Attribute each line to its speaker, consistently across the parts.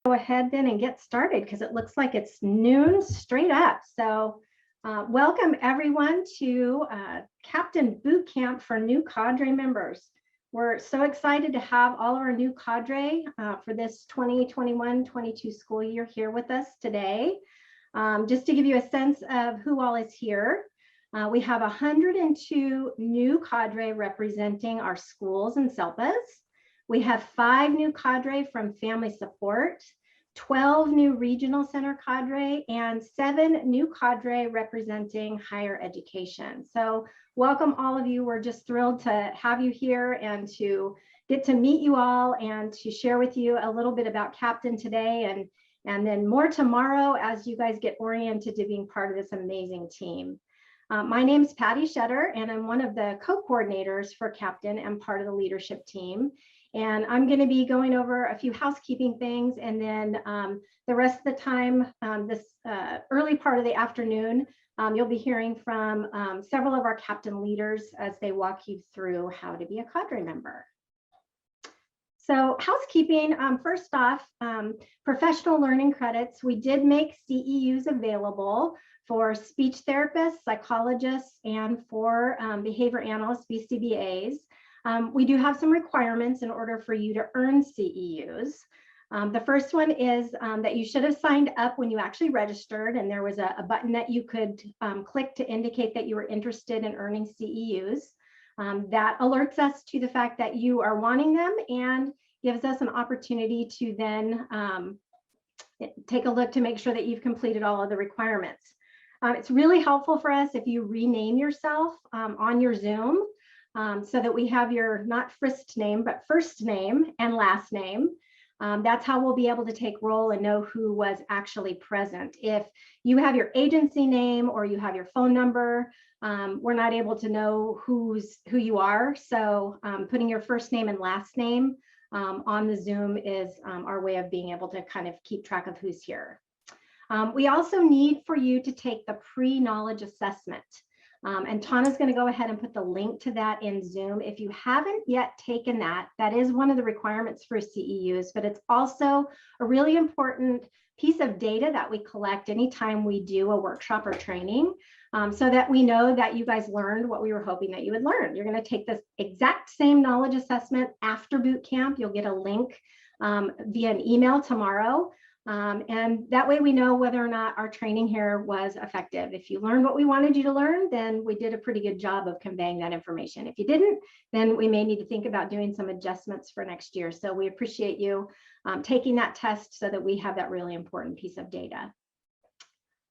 Speaker 1: Go ahead then and get started because it looks like it's noon straight up. So welcome everyone to Captain Boot Camp for new cadre members. We're so excited to have all of our new cadre for this 2021-22 school year here with us today. Just to give you a sense of who all is here, we have 102 new cadre representing our schools and SELPAs. We have 5 new cadre from family support, 12 new regional center cadre, and 7 new cadre representing higher education. So welcome all of you. We're just thrilled to have you here and to get to meet you all and to share with you a little bit about Captain today and then more tomorrow as you guys get oriented to being part of this amazing team. My name is Patty Shutter, and I'm one of the co-coordinators for Captain and part of the leadership team. And I'm going to be going over a few housekeeping things, and then the rest of the time, this early part of the afternoon, you'll be hearing from several of our Captain leaders as they walk you through how to be a cadre member. So housekeeping, first off, professional learning credits. We did make CEUs available for speech therapists, psychologists, and for behavior analysts, BCBAs. We do have some requirements in order for you to earn CEUs. The first one is that you should have signed up when you actually registered, and there was a button that you could click to indicate that you were interested in earning CEUs. That alerts us to the fact that you are wanting them and gives us an opportunity to then take a look to make sure that you've completed all of the requirements. It's really helpful for us if you rename yourself on your Zoom so that we have your not first name, but first name and last name. That's how we'll be able to take roll and know who was actually present. If you have your agency name or you have your phone number, we're not able to know who you are. So putting your first name and last name on the Zoom is our way of being able to kind of keep track of who's here. We also need for you to take the pre-knowledge assessment. And Tana's going to go ahead and put the link to that in Zoom. If you haven't yet taken that, that is one of the requirements for CEUs, but it's also a really important piece of data that we collect anytime we do a workshop or training, so that we know that you guys learned what we were hoping that you would learn. You're going to take this exact same knowledge assessment after boot camp. You'll get a link via an email tomorrow. And that way we know whether or not our training here was effective. If you learned what we wanted you to learn, then we did a pretty good job of conveying that information. If you didn't, then we may need to think about doing some adjustments for next year. So we appreciate you taking that test so that we have that really important piece of data.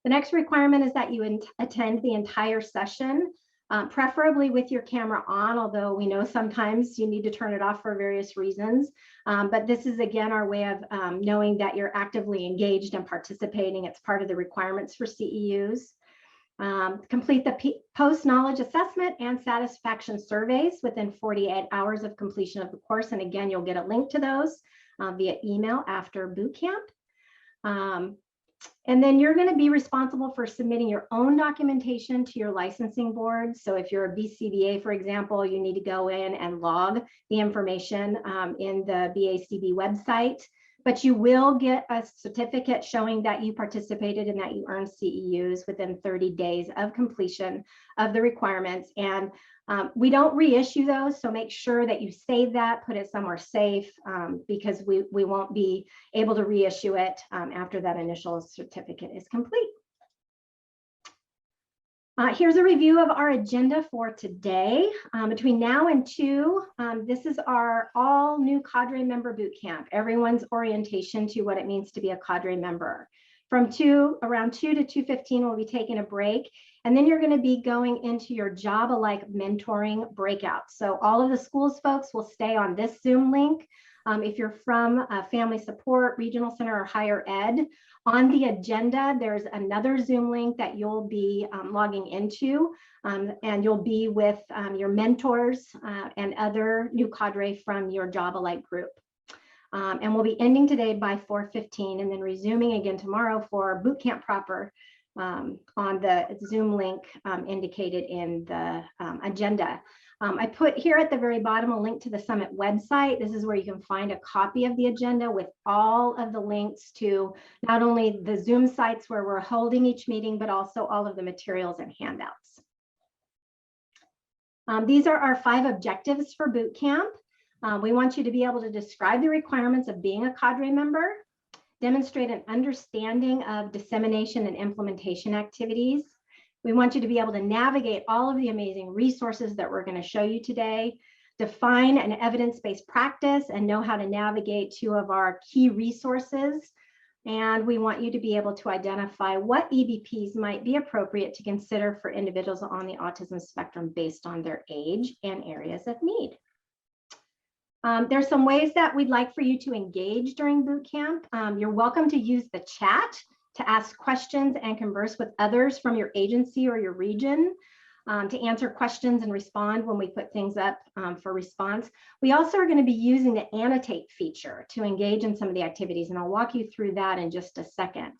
Speaker 1: The next requirement is that you attend the entire session, preferably with your camera on, although we know sometimes you need to turn it off for various reasons. But this is, again, our way of knowing that you're actively engaged and participating. It's part of the requirements for CEUs. Complete the post-knowledge assessment and satisfaction surveys within 48 hours of completion of the course. And again, you'll get a link to those via email after boot camp. And then you're going to be responsible for submitting your own documentation to your licensing board. So if you're a BCBA, for example, you need to go in and log the information in the BACB website, but you will get a certificate showing that you participated and that you earned CEUs within 30 days of completion of the requirements. And we don't reissue those, so make sure that you save that, put it somewhere safe, because we won't be able to reissue it after that initial certificate is complete. Here's a review of our agenda for today. Between now and 2, this is our all new cadre member boot camp, everyone's orientation to what it means to be a cadre member. From around 2 to 2:15, we'll be taking a break. And then you're going to be going into your job alike mentoring breakout. So all of the schools folks will stay on this Zoom link. If you're from family support, regional center, or higher ed, on the agenda, there's another Zoom link that you'll be logging into, and you'll be with your mentors and other new cadre from your job alike group. And we'll be ending today by 4:15 and then resuming again tomorrow for boot camp proper on the Zoom link indicated in the agenda. I put here at the very bottom a link to the summit website. This is where you can find a copy of the agenda with all of the links to not only the Zoom sites where we're holding each meeting, but also all of the materials and handouts. These are our 5 objectives for boot camp. We want you to be able to describe the requirements of being a cadre member, demonstrate an understanding of dissemination and implementation activities. We want you to be able to navigate all of the amazing resources that we're going to show you today, define an evidence-based practice and know how to navigate 2 of our key resources. And we want you to be able to identify what EBPs might be appropriate to consider for individuals on the autism spectrum based on their age and areas of need. There's some ways that we'd like for you to engage during boot camp. You're welcome to use the chat to ask questions and converse with others from your agency or your region, to answer questions and respond when we put things up for response. We also are going to be using the annotate feature to engage in some of the activities, and I'll walk you through that in just a second.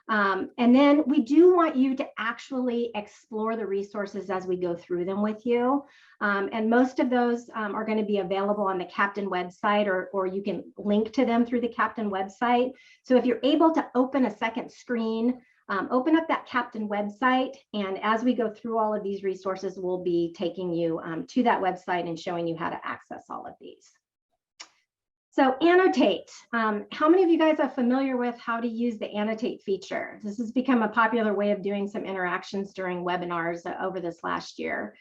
Speaker 1: And then we do want you to actually explore the resources as we go through them with you. And most of those are going to be available on the Captain website, or you can link to them through the Captain website. So if you're able to open a second screen, open up that Captain website. And as we go through all of these resources, we'll be taking you to that website and showing you how to access all of these. So annotate. How many of you guys are familiar with how to use the annotate feature? This has become a popular way of doing some interactions during webinars over this last year.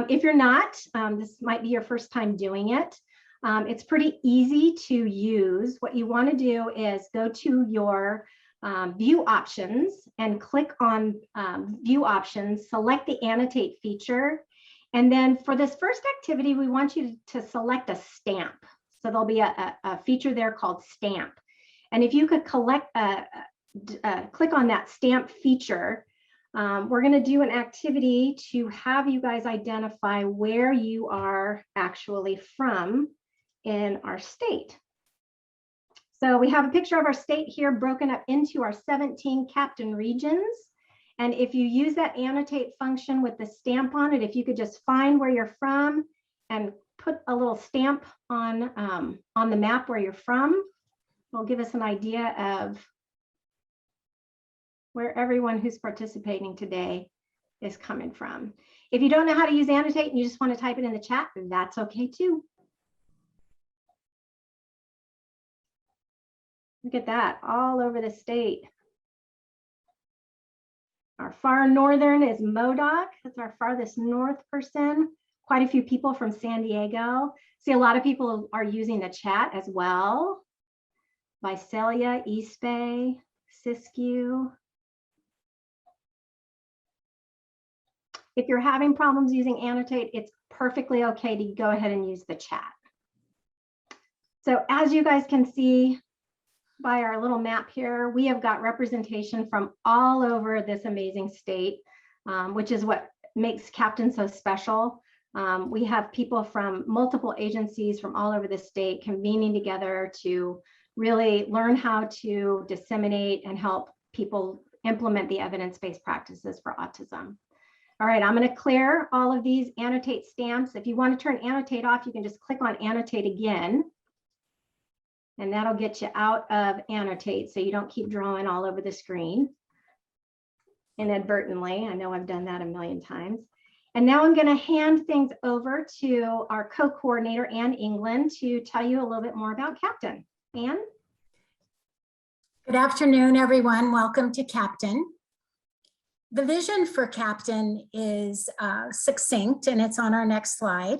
Speaker 1: If you're not, this might be your first time doing it. It's pretty easy to use. What you want to do is go to your view options and click on view options, select the annotate feature. And then for this first activity, we want you to select a stamp. So there'll be a feature there called stamp. And if you could click on that stamp feature, we're going to do an activity to have you guys identify where you are actually from in our state. So we have a picture of our state here broken up into our 17 Captain regions. And if you use that annotate function with the stamp on it, if you could just find where you're from and put a little stamp on the map where you're from, it'll give us an idea of where everyone who's participating today is coming from. If you don't know how to use annotate and you just want to type it in the chat, that's okay too. Look at that, all over the state. Our far northern is Modoc. That's our farthest north person. Quite a few people from San Diego. See, a lot of people are using the chat as well. Visalia, East Bay, Siskiyou. If you're having problems using annotate, it's perfectly okay to go ahead and use the chat. So as you guys can see by our little map here, we have got representation from all over this amazing state, which is what makes Captain so special. We have people from multiple agencies from all over the state convening together to really learn how to disseminate and help people implement the evidence-based practices for autism. All right, I'm going to clear all of these annotate stamps. If you want to turn annotate off, you can just click on annotate again. And that'll get you out of annotate so you don't keep drawing all over the screen inadvertently. I know I've done that a million times. And now I'm going to hand things over to our co-coordinator, Ann England, to tell you a little bit more about Captain. Ann?
Speaker 2: Good afternoon, everyone. Welcome to Captain. The vision for Captain is succinct, and it's on our next slide.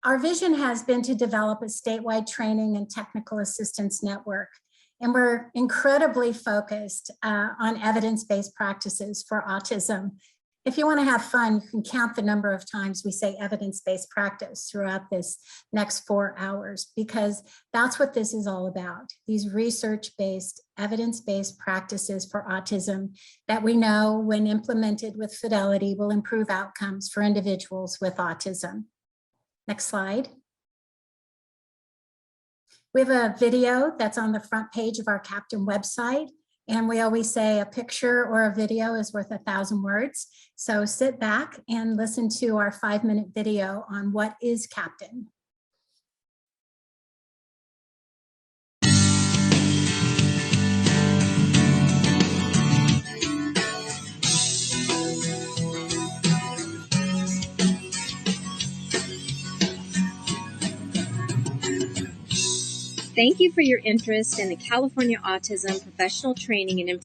Speaker 2: Our vision has been to develop a statewide training and technical assistance network, and we're incredibly focused on evidence-based practices for autism. If you want to have fun, you can count the number of times we say evidence-based practice throughout this next 4 hours, because that's what this is all about. These research-based, evidence-based practices for autism that we know, when implemented with fidelity, will improve outcomes for individuals with autism. Next slide. We have a video that's on the front page of our Captain website And we always say a picture or a video is worth 1,000 words. So sit back and listen to our 5-minute video on what is Captain.
Speaker 3: Thank you for your interest in the California Autism Professional Training and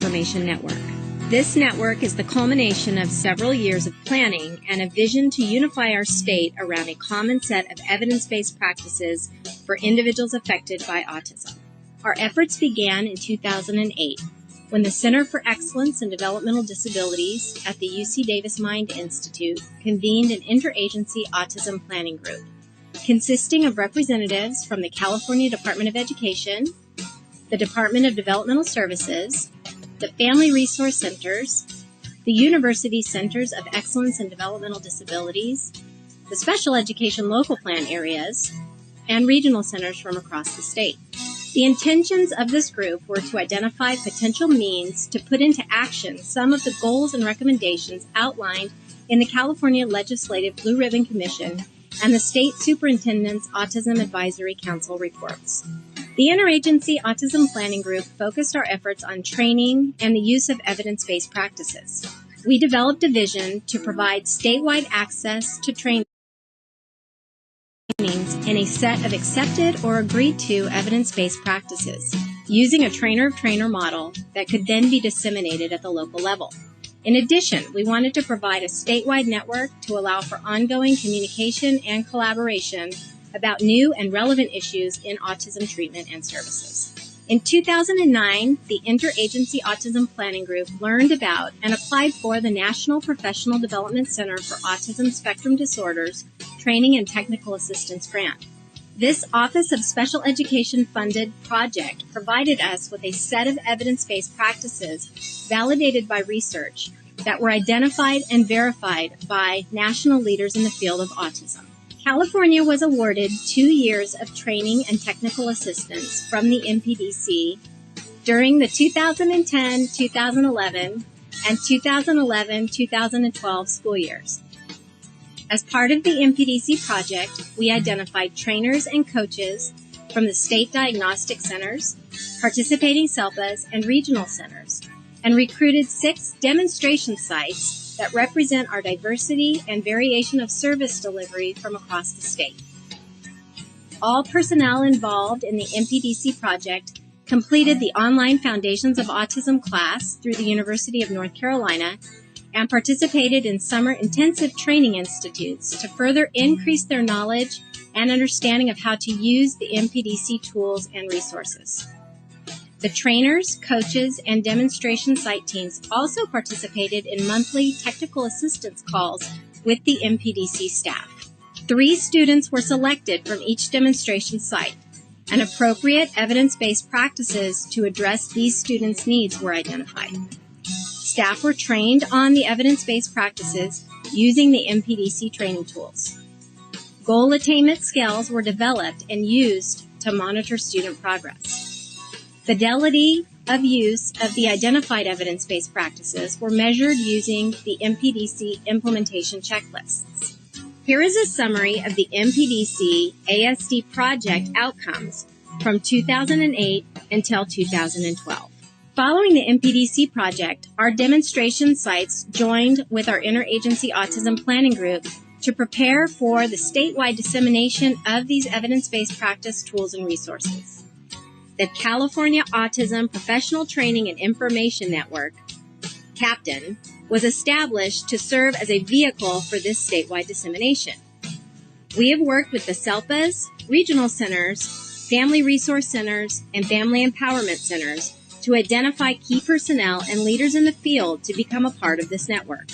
Speaker 3: Information Network. This network is the culmination of several years of planning and a vision to unify our state around a common set of evidence-based practices for individuals affected by autism. Our efforts began in 2008 when the Center for Excellence in Developmental Disabilities at the UC Davis Mind Institute convened an interagency autism planning group consisting of representatives from the California Department of Education, the Department of Developmental Services, the Family Resource Centers, the University Centers of Excellence in Developmental Disabilities, the Special Education Local Plan areas, and regional centers from across the state. The intentions of this group were to identify potential means to put into action some of the goals and recommendations outlined in the California Legislative Blue Ribbon Commission and the State Superintendent's Autism Advisory Council reports. The Interagency Autism Planning Group focused our efforts on training and the use of evidence-based practices. We developed a vision to provide statewide access to training in a set of accepted or agreed to evidence-based practices, using a trainer-of-trainer model that could then be disseminated at the local level. In addition, we wanted to provide a statewide network to allow for ongoing communication and collaboration about new and relevant issues in autism treatment and services. In 2009, the Interagency Autism Planning Group learned about and applied for the National Professional Development Center for Autism Spectrum Disorders Training and Technical Assistance Grant. This Office of Special Education funded project provided us with a set of evidence-based practices validated by research that were identified and verified by national leaders in the field of autism. California was awarded 2 years of training and technical assistance from the MPDC during the 2010, 2011, and 2011-2012 school years. As part of the MPDC project, we identified trainers and coaches from the state diagnostic centers, participating SELPAs, and regional centers, and recruited 6 demonstration sites that represent our diversity and variation of service delivery from across the state. All personnel involved in the MPDC project completed the online Foundations of Autism class through the University of North Carolina and participated in summer intensive training institutes to further increase their knowledge and understanding of how to use the MPDC tools and resources. The trainers, coaches, and demonstration site teams also participated in monthly technical assistance calls with the MPDC staff. 3 students were selected from each demonstration site, and appropriate evidence-based practices to address these students' needs were identified. Staff were trained on the evidence-based practices using the MPDC training tools. Goal attainment scales were developed and used to monitor student progress. Fidelity of use of the identified evidence-based practices were measured using the MPDC implementation checklists. Here is a summary of the MPDC ASD project outcomes from 2008 until 2012. Following the MPDC project, our demonstration sites joined with our Interagency Autism Planning Group to prepare for the statewide dissemination of these evidence-based practice tools and resources. The California Autism Professional Training and Information Network, CAPTAIN, was established to serve as a vehicle for this statewide dissemination. We have worked with the SELPAs, regional centers, family resource centers, and family empowerment centers to identify key personnel and leaders in the field to become a part of this network.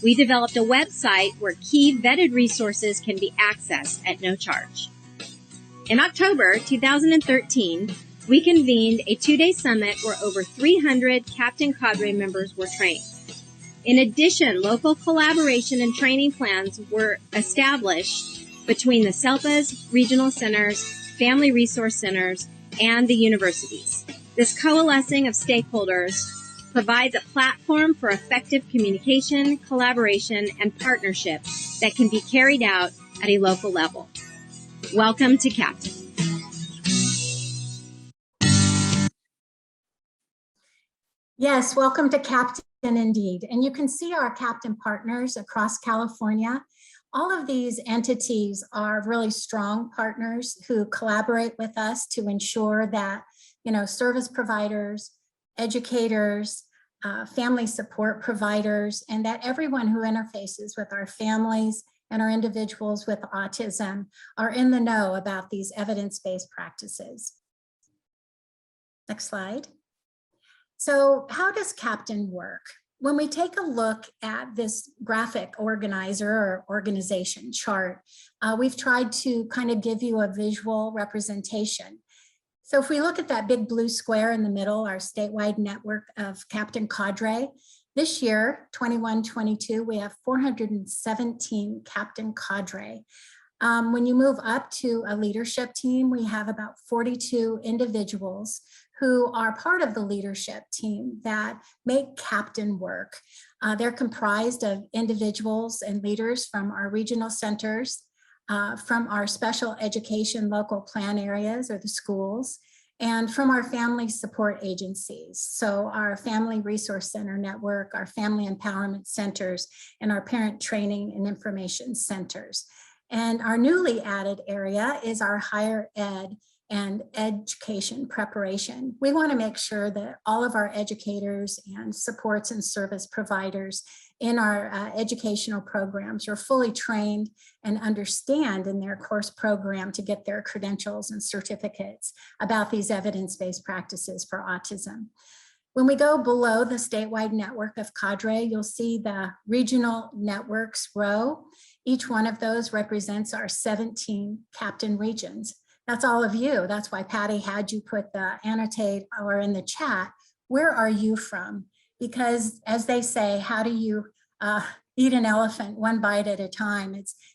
Speaker 3: We developed a website where key vetted resources can be accessed at no charge. In October 2013, we convened a 2-day summit where over 300 Captain Cadre members were trained. In addition, local collaboration and training plans were established between the SELPAs, regional centers, family resource centers, and the universities. This coalescing of stakeholders provides a platform for effective communication, collaboration, and partnership that can be carried out at a local level. Welcome to Captain.
Speaker 2: Yes, welcome to Captain indeed. And you can see our Captain partners across California. All of these entities are really strong partners who collaborate with us to ensure that, service providers, educators, family support providers, and that everyone who interfaces with our families and our individuals with autism are in the know about these evidence-based practices. Next slide. So how does Captain work? When we take a look at this graphic organizer or organization chart, we've tried to kind of give you a visual representation. So if we look at that big blue square in the middle, our statewide network of Captain Cadre, this year, 21-22, we have 417 Captain Cadre. When you move up to a leadership team, we have about 42 individuals who are part of the leadership team that make Captain work. They're comprised of individuals and leaders from our regional centers, from our special education local plan areas or the schools, and from our family support agencies. So our Family Resource Center network, our Family Empowerment Centers, and our Parent Training and Information Centers. And our newly added area is our higher ed and education preparation. We want to make sure that all of our educators and supports and service providers in our educational programs are fully trained and understand in their course program to get their credentials and certificates about these evidence-based practices for autism. When we go below the statewide network of Cadre, you'll see the regional networks row. Each one of those represents our 17 Captain regions. That's all of you. That's why Patty had you put the annotate or in the chat, where are you from? Because as they say, how do you eat an elephant one bite at a time?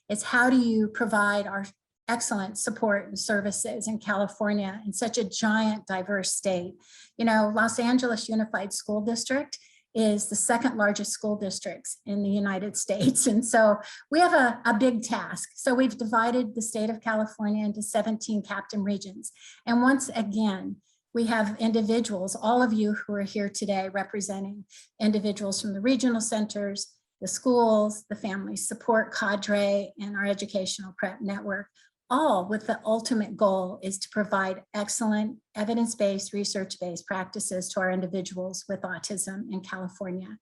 Speaker 2: It's how do you provide our excellent support and services in California in such a giant, diverse state. Los Angeles Unified School District is the second largest school districts in the United States. And so we have a big task. So we've divided the state of California into 17 Captain regions. And once again, we have individuals, all of you who are here today representing individuals from the regional centers, the schools, the family support cadre, and our educational prep network, all with the ultimate goal is to provide excellent evidence-based, research-based practices to our individuals with autism in California.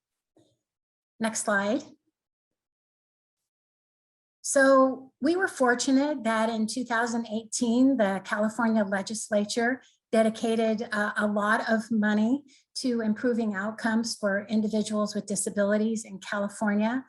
Speaker 2: Next slide. So we were fortunate that in 2018, the California legislature dedicated a lot of money to improving outcomes for individuals with disabilities in California.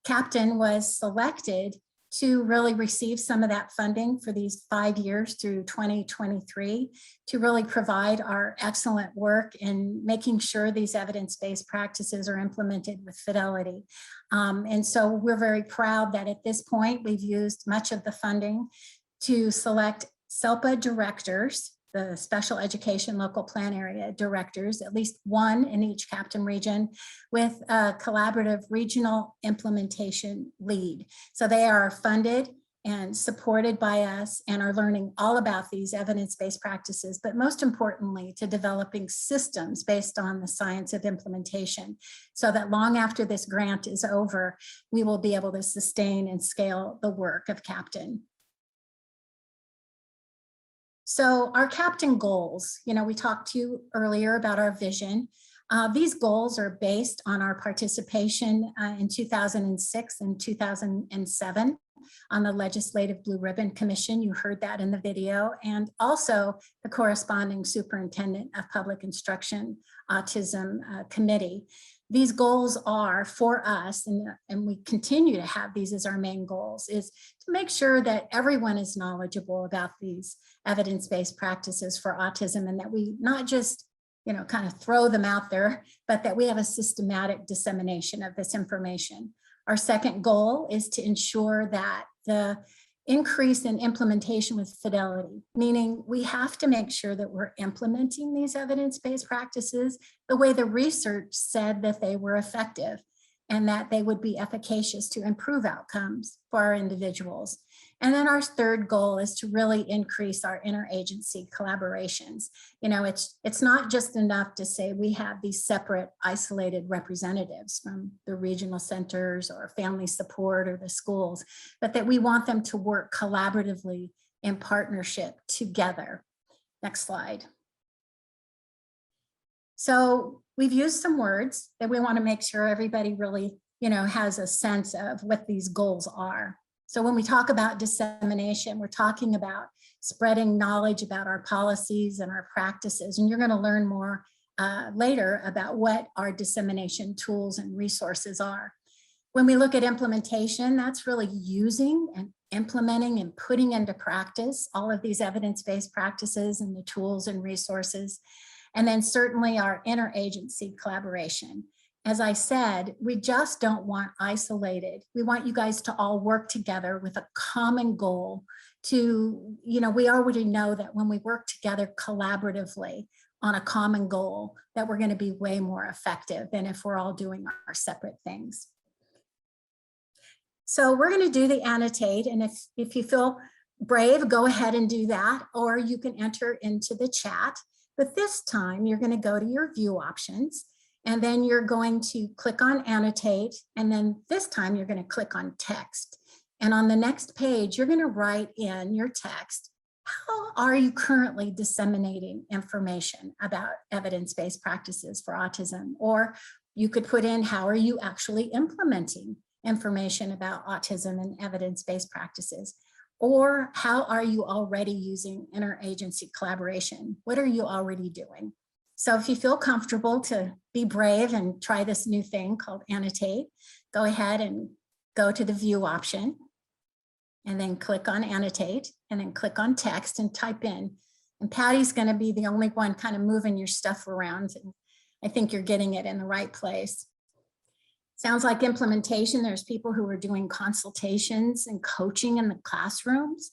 Speaker 2: Captain was selected to really receive some of that funding for these 5 years through 2023 to really provide our excellent work in making sure these evidence-based practices are implemented with fidelity. And so we're very proud that at this point, we've used much of the funding to select SELPA directors, the special education local plan area directors, at least one in each Captain region, with a collaborative regional implementation lead. So they are funded and supported by us and are learning all about these evidence-based practices, but most importantly, to developing systems based on the science of implementation, so that long after this grant is over, we will be able to sustain and scale the work of Captain. So our Captain goals, we talked to you earlier about our vision. These goals are based on our participation in 2006 and 2007 on the Legislative Blue Ribbon Commission. You heard that in the video, and also the corresponding Superintendent of Public Instruction Autism Committee. These goals are for us, and we continue to have these as our main goals, is to make sure that everyone is knowledgeable about these evidence-based practices for autism, and that we not just kind of throw them out there, but that we have a systematic dissemination of this information. Our second goal is to ensure that the increase in implementation with fidelity, meaning we have to make sure that we're implementing these evidence-based practices the way the research said that they were effective and that they would be efficacious to improve outcomes for our individuals. And then our third goal is to really increase our interagency collaborations. You know, it's not just enough to say we have these separate isolated representatives from the regional centers or family support or the schools, but that we want them to work collaboratively in partnership together. Next slide. So we've used some words that we want to make sure everybody really, you know, has a sense of what these goals are. So when we talk about dissemination, we're talking about spreading knowledge about our policies and our practices. And you're going to learn more later about what our dissemination tools and resources are. When we look at implementation, that's really using and implementing and putting into practice all of these evidence-based practices and the tools and resources. And then certainly our interagency collaboration. As I said, we just don't want isolated. We want you guys to all work together with a common goal to, you know, we already know that when we work together collaboratively on a common goal, that we're going to be way more effective than if we're all doing our separate things. So we're going to do the annotate. And if you feel brave, go ahead and do that, or you can enter into the chat. But this time you're going to go to your view options, and then you're going to click on annotate. And then this time you're going to click on text. And on the next page, you're going to write in your text. How are you currently disseminating information about evidence-based practices for autism? Or you could put in, how are you actually implementing information about autism and evidence-based practices? Or how are you already using interagency collaboration? What are you already doing? So if you feel comfortable to be brave and try this new thing called annotate, go ahead and go to the view option and then click on annotate and then click on text and type in. And Patty's going to be the only one kind of moving your stuff around. And I think you're getting it in the right place. Sounds like implementation. There's people who are doing consultations and coaching in the classrooms.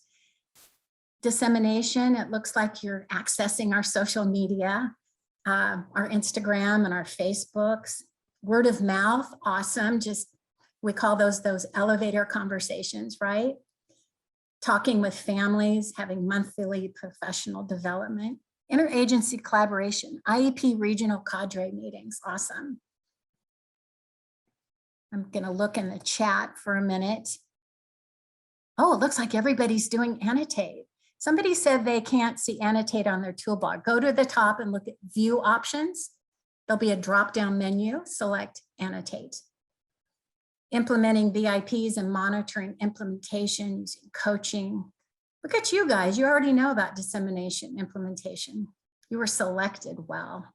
Speaker 2: Dissemination, it looks like you're accessing our social media, our Instagram and our Facebooks. Word of mouth, awesome. Just, we call those elevator conversations, right? Talking with families, having monthly professional development. Interagency collaboration, IEP regional cadre meetings, awesome. I'm going to look in the chat for a minute. Oh, it looks like everybody's doing annotate. Somebody said they can't see annotate on their toolbar. Go to the top and look at view options. There'll be a drop-down menu, select annotate. Implementing VIPs and monitoring implementation using coaching. Look at you guys, you already know about dissemination implementation. You were selected well.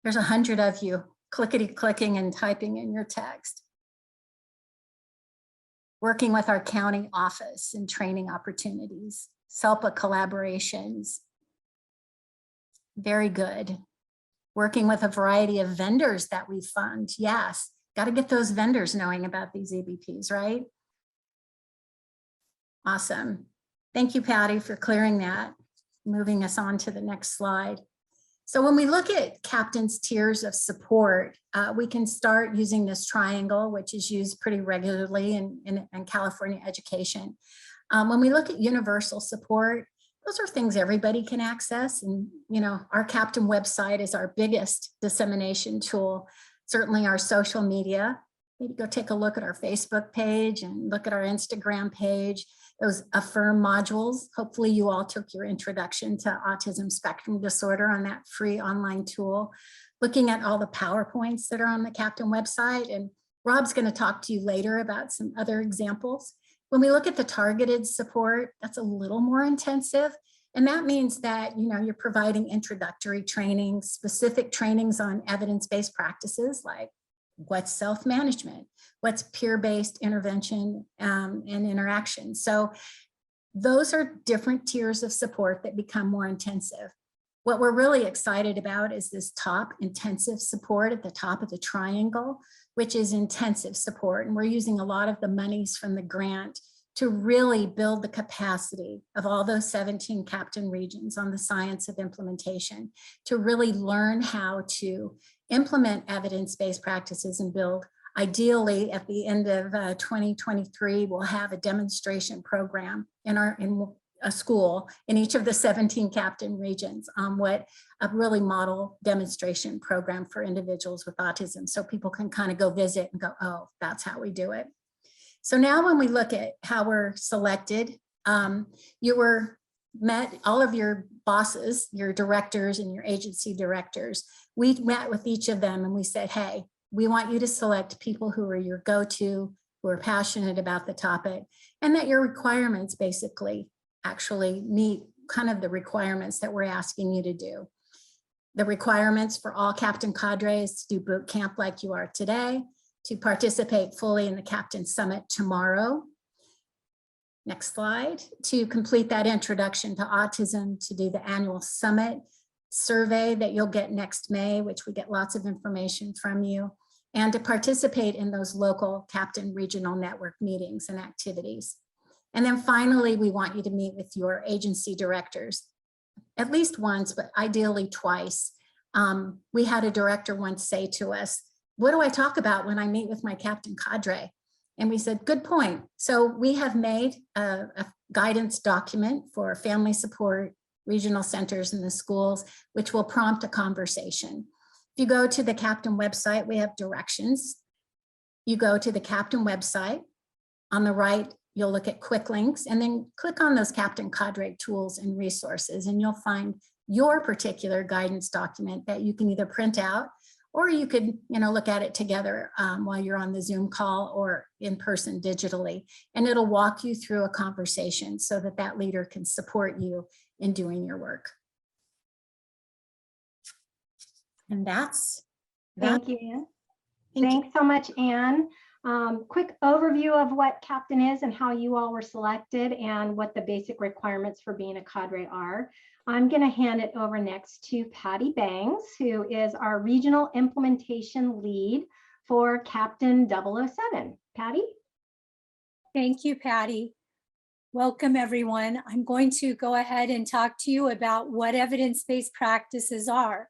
Speaker 2: There's 100 of you clickety-clicking and typing in your text. Working with our county office and training opportunities, SELPA collaborations. Very good. Working with a variety of vendors that we fund. Yes, got to get those vendors knowing about these EBPs, right? Awesome. Thank you, Patty, for clearing that. Moving us on to the next slide. So when we look at Captain's tiers of support, we can start using this triangle, which is used pretty regularly in California education. When we look at universal support, those are things everybody can access. And, you know, our Captain website is our biggest dissemination tool. Certainly our social media. Maybe go take a look at our Facebook page and look at our Instagram page. Those Affirm modules. Hopefully you all took your introduction to autism spectrum disorder on that free online tool. Looking at all the PowerPoints that are on the Captain website. And Rob's going to talk to you later about some other examples. When we look at the targeted support, that's a little more intensive. And that means that, you know, you're providing introductory training, specific trainings on evidence-based practices like what's self-management, what's peer-based intervention and interaction. So those are different tiers of support that become more intensive. What we're really excited about is this top intensive support at the top of the triangle. which is intensive support. And we're using a lot of the monies from the grant to really build the capacity of all those 17 captain regions on the science of implementation, to really learn how to implement evidence-based practices and build. Ideally, at the end of 2023, we'll have a demonstration program in a school in each of the 17 captain regions on what a really model demonstration program for individuals with autism. So people can kind of go visit and go, oh, that's how we do it. So now when we look at how we're selected, you were met, all of your bosses, your directors and your agency directors, we met with each of them and we said, hey, we want you to select people who are your go-to, who are passionate about the topic, and that your requirements basically actually meet kind of the requirements that we're asking you to do. The requirements for all captain cadres to do boot camp like you are today, to participate fully in the Captain Summit tomorrow. Next slide. To complete that introduction to autism, to do the annual summit survey that you'll get next May, which we get lots of information from you, and to participate in those local Captain Regional Network meetings and activities. And then finally, we want you to meet with your agency directors, at least once, but ideally twice. We had a director once say to us, what do I talk about when I meet with my captain cadre? And we said, good point. So we have made a guidance document for family support, regional centers in the schools, which will prompt a conversation. If you go to the Captain website, we have directions. You go to the Captain website. On the right, you'll look at quick links and then click on those Captain Cadre tools and resources, and you'll find your particular guidance document that you can either print out, or you could, look at it together while you're on the Zoom call or in person digitally, and it'll walk you through a conversation so that that leader can support you in doing your work. And that's that.
Speaker 1: Thank you, Ann. Thanks so much, Ann. Quick overview of what Captain is and how you all were selected and what the basic requirements for being a cadre are. I'm going to hand it over next to Patty Bangs, who is our regional implementation lead for Captain 007. Patty?
Speaker 4: Thank you, Patty. Welcome, everyone. I'm going to go ahead and talk to you about what evidence-based practices are.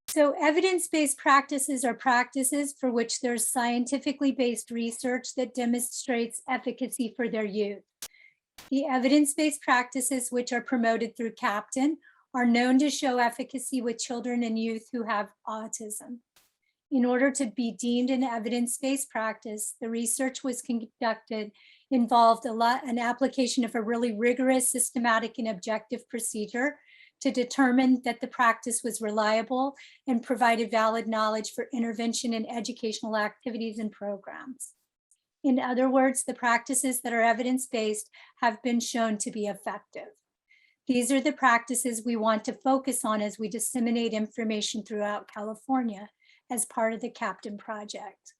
Speaker 4: So evidence-based practices are practices for which there's scientifically based research that demonstrates efficacy for their youth. The evidence-based practices which are promoted through Captain are known to show efficacy with children and youth who have autism. In order to be deemed an evidence-based practice, the research was conducted involved an application of a really rigorous, systematic, and objective procedure to determine that the practice was reliable and provided valid knowledge for intervention in educational activities and programs. In other words, the practices that are evidence-based have been shown to be effective. These are the practices we want to focus on as we disseminate information throughout California as part of the Captain Project.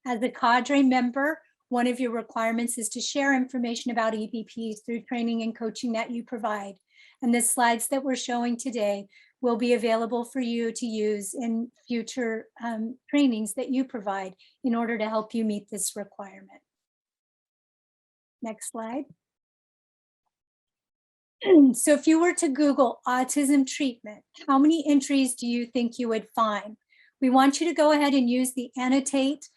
Speaker 4: As a cadre member, one of your requirements is to share information about EBPs through training and coaching that you provide. And the slides that we're showing today will be available for you to use in future trainings that you provide in order to help you meet this requirement. Next slide. So if you were to Google autism treatment, how many entries do you think you would find? We want you to go ahead and use the annotate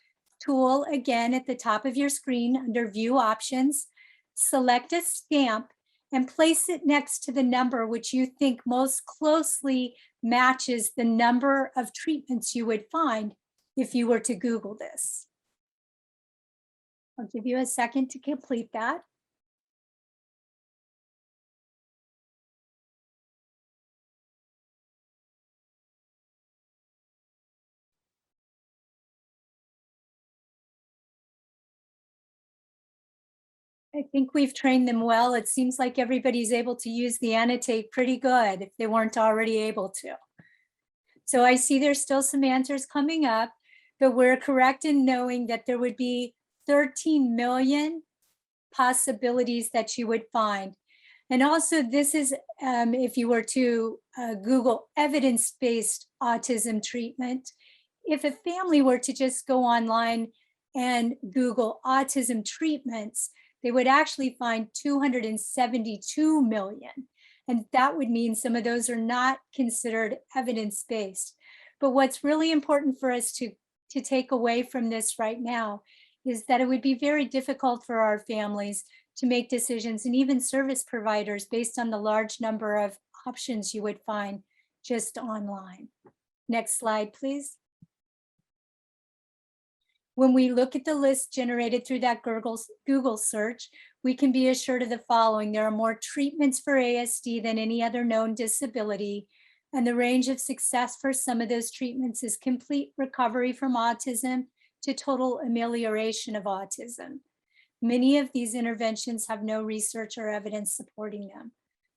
Speaker 4: tool again at the top of your screen under view options, select a stamp and place it next to the number which you think most closely matches the number of treatments you would find if you were to Google this. I'll give you a second to complete that. I think we've trained them well. It seems like everybody's able to use the annotate pretty good if they weren't already able to. So I see there's still some answers coming up, but we're correct in knowing that there would be 13 million possibilities that you would find. And also this is, if you were to Google evidence-based autism treatment, if a family were to just go online and Google autism treatments, they would actually find 272 million. And that would mean some of those are not considered evidence-based. But what's really important for us to take away from this right now is that it would be very difficult for our families to make decisions, and even service providers, based on the large number of options you would find just online. Next slide, please. When we look at the list generated through that Google search, we can be assured of the following. There are more treatments for ASD than any other known disability, and the range of success for some of those treatments is complete recovery from autism to total amelioration of autism. Many of these interventions have no research or evidence supporting them.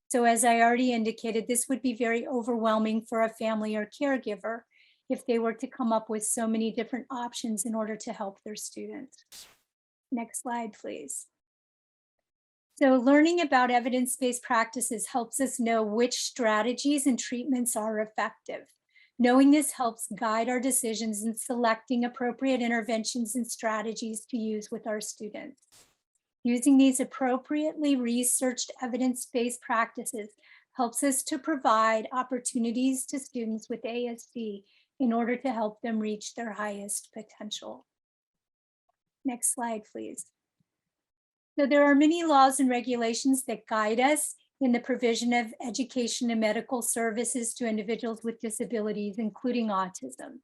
Speaker 4: So as I already indicated, this would be very overwhelming for a family or caregiver if they were to come up with so many different options in order to help their students. Next slide, please. So learning about evidence-based practices helps us know which strategies and treatments are effective. Knowing this helps guide our decisions in selecting appropriate interventions and strategies to use with our students. Using these appropriately researched evidence-based practices helps us to provide opportunities to students with ASD in order to help them reach their highest potential. Next slide, please. So there are many laws and regulations that guide us in the provision of education and medical services to individuals with disabilities, including autism.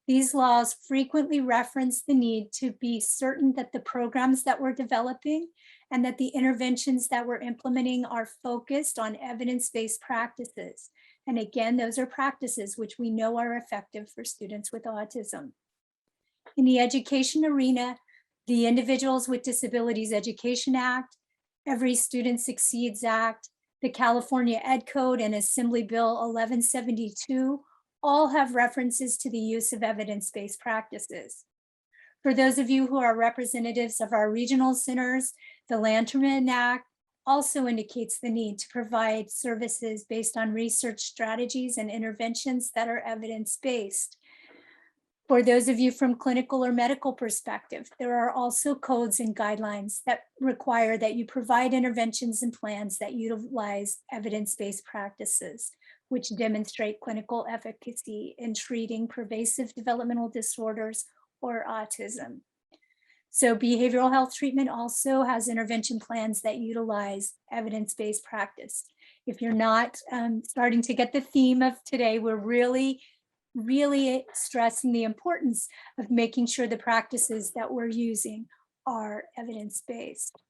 Speaker 4: These laws frequently reference the need to be certain that the programs that we're developing and that the interventions that we're implementing are focused on evidence-based practices. And again, those are practices which we know are effective for students with autism. In the education arena, the Individuals with Disabilities Education Act, Every Student Succeeds Act, the California Ed Code, and Assembly Bill 1172 all have references to the use of evidence-based practices. For those of you who are representatives of our regional centers, the Lanterman Act also indicates the need to provide services based on research strategies and interventions that are evidence-based. For those of you from clinical or medical perspective, there are also codes and guidelines that require that you provide interventions and plans that utilize evidence-based practices, which demonstrate clinical efficacy in treating pervasive developmental disorders or autism. So behavioral health treatment also has intervention plans that utilize evidence-based practice. If you're not starting to get the theme of today, we're really stressing the importance of making sure the practices that we're using are evidence-based.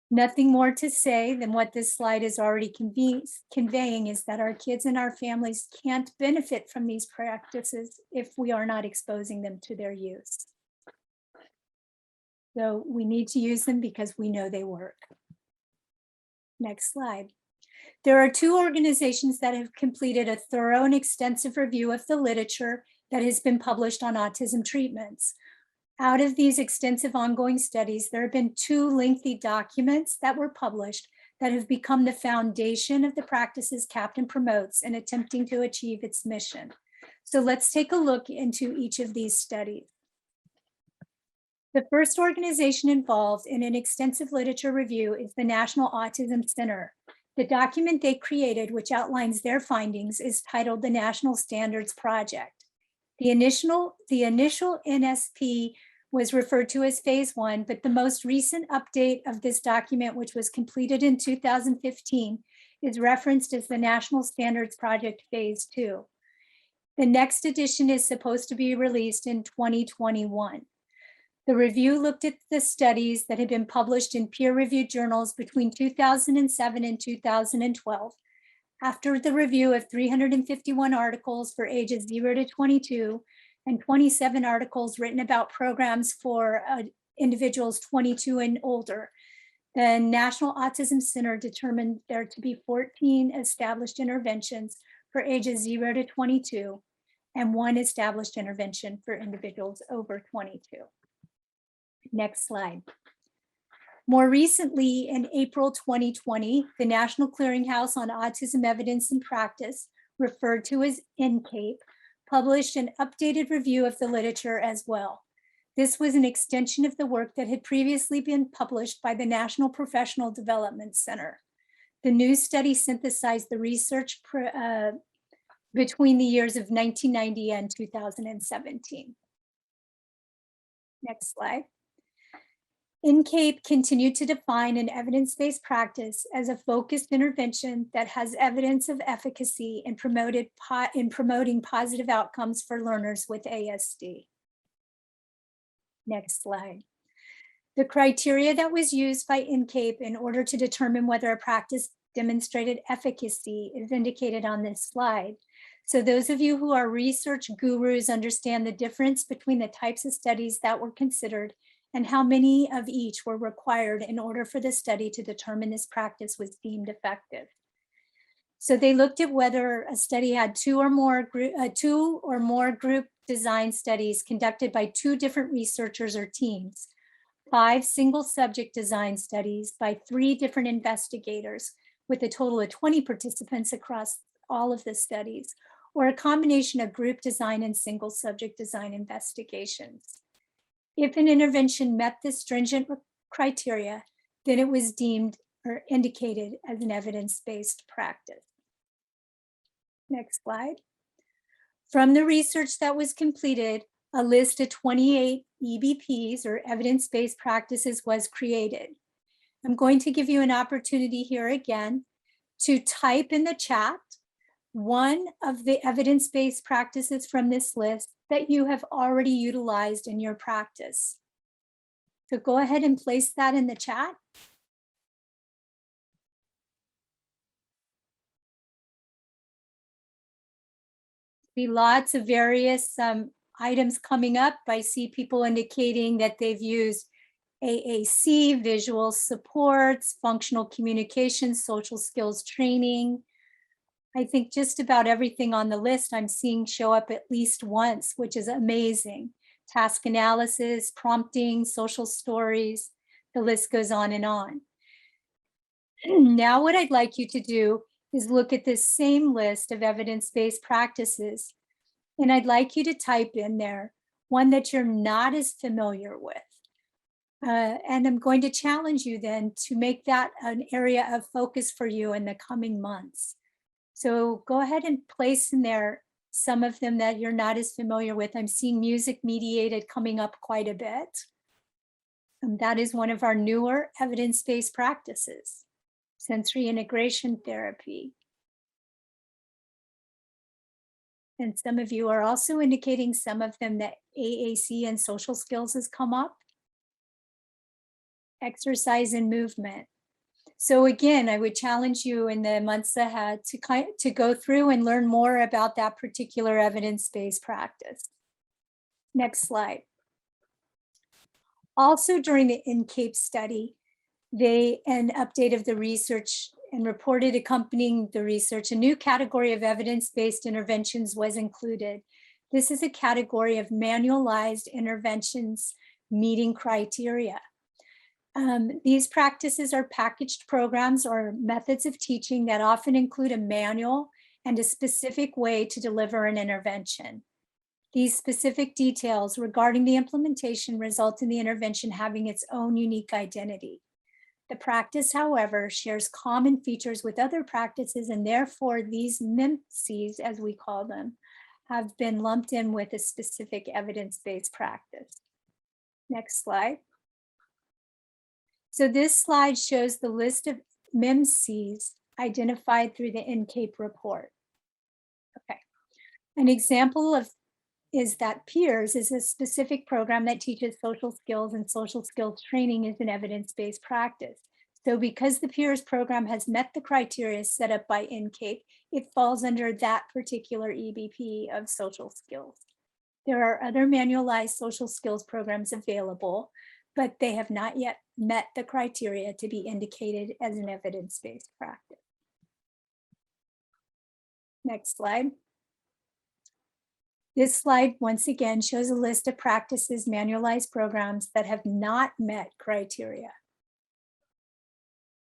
Speaker 4: Nothing more to say than what this slide is already conveying is that our kids and our families can't benefit from these practices if we are not exposing them to their use. So we need to use them because we know they work. Next slide. There are two organizations that have completed a thorough and extensive review of the literature that has been published on autism treatments. Out of these extensive ongoing studies, there have been two lengthy documents that were published that have become the foundation of the practices CAPTAIN promotes in attempting to achieve its mission. So let's take a look into each of these studies. The first organization involved in an extensive literature review is the National Autism Center. The document they created, which outlines their findings, is titled the National Standards Project. The initial NSP was referred to as phase 1, but the most recent update of this document, which was completed in 2015, is referenced as the National Standards Project phase 2. The next edition is supposed to be released in 2021. The review looked at the studies that had been published in peer-reviewed journals between 2007 and 2012. After the review of 351 articles for ages 0 to 22 and 27 articles written about programs for individuals 22 and older, the National Autism Center determined there to be 14 established interventions for ages 0 to 22 and 1 established intervention for individuals over 22. Next slide. More recently, in April 2020, the National Clearinghouse on Autism Evidence and Practice, referred to as NCAPE, published an updated review of the literature as well. This was an extension of the work that had previously been published by the National Professional Development Center. The new study synthesized the research between the years of 1990 and 2017. Next slide. NCAPE continued to define an evidence-based practice as a focused intervention that has evidence of efficacy in promoting positive outcomes for learners with ASD. Next slide. The criteria that was used by NCAPE in order to determine whether a practice demonstrated efficacy is indicated on this slide. So those of you who are research gurus understand the difference between the types of studies that were considered and how many of each were required in order for the study to determine this practice was deemed effective. So they looked at whether a study had two or more group design studies conducted by 2 different researchers or teams, 5 single subject design studies by 3 different investigators with a total of 20 participants across all of the studies, or a combination of group design and single subject design investigations. If an intervention met this stringent criteria, then it was deemed or indicated as an evidence-based practice. Next slide. From the research that was completed, a list of 28 EBPs or evidence-based practices was created. I'm going to give you an opportunity here again to type in the chat one of the evidence-based practices from this list that you have already utilized in your practice. So go ahead and place that in the chat. Be lots of various items coming up. I see people indicating that they've used AAC, visual supports, functional communication, social skills training. I think just about everything on the list I'm seeing show up at least once, which is amazing. Task analysis, prompting, social stories, the list goes on and on. Now what I'd like you to do is look at this same list of evidence-based practices, and I'd like you to type in there one that you're not as familiar with. And I'm going to challenge you then to make that an area of focus for you in the coming months. So go ahead and place in there some of them that you're not as familiar with. I'm seeing music mediated coming up quite a bit. And that is one of our newer evidence-based practices. Sensory integration therapy. And some of you are also indicating some of them that AAC and social skills has come up. Exercise and movement. So again, I would challenge you in the months ahead to go through and learn more about that particular evidence-based practice. Next slide. Also during the NCAPE study, an update of the research and reported accompanying the research, a new category of evidence-based interventions was included. This is a category of manualized interventions meeting criteria. These practices are packaged programs or methods of teaching that often include a manual and a specific way to deliver an intervention. These specific details regarding the implementation result in the intervention having its own unique identity. The practice, however, shares common features with other practices, and therefore these MIMCs, as we call them, have been lumped in with a specific evidence-based practice. Next slide. So this slide shows the list of MIMCs identified through the NCAPE report. Okay, an example is that PEERS is a specific program that teaches social skills, and social skills training is an evidence-based practice. So because the PEERS program has met the criteria set up by NCAPE, it falls under that particular EBP of social skills. There are other manualized social skills programs available, but they have not yet met the criteria to be indicated as an evidence-based practice. Next slide. This slide, once again, shows a list of practices, manualized programs that have not met criteria.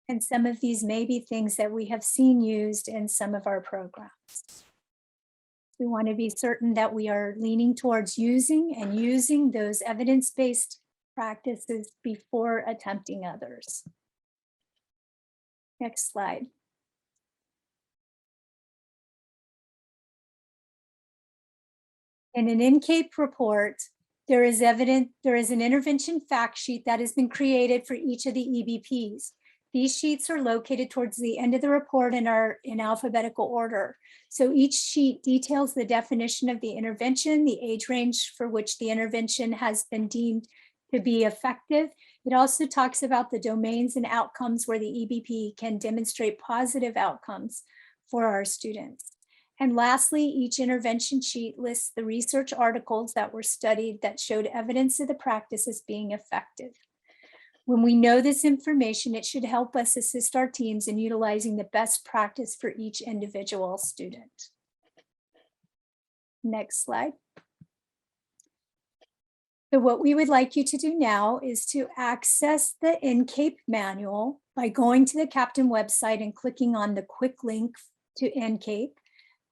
Speaker 4: And some of these may be things that we have seen used in some of our programs. We want to be certain that we are leaning towards using those evidence-based practices before attempting others. Next slide. In an NCAPE report, there is an intervention fact sheet that has been created for each of the EBPs. These sheets are located towards the end of the report and are in alphabetical order. So each sheet details the definition of the intervention, the age range for which the intervention has been deemed to be effective. It also talks about the domains and outcomes where the EBP can demonstrate positive outcomes for our students. And lastly, each intervention sheet lists the research articles that were studied that showed evidence of the practice as being effective. When we know this information, it should help us assist our teams in utilizing the best practice for each individual student. Next slide. So what we would like you to do now is to access the NCAPE manual by going to the Captain website and clicking on the quick link to NCAPE,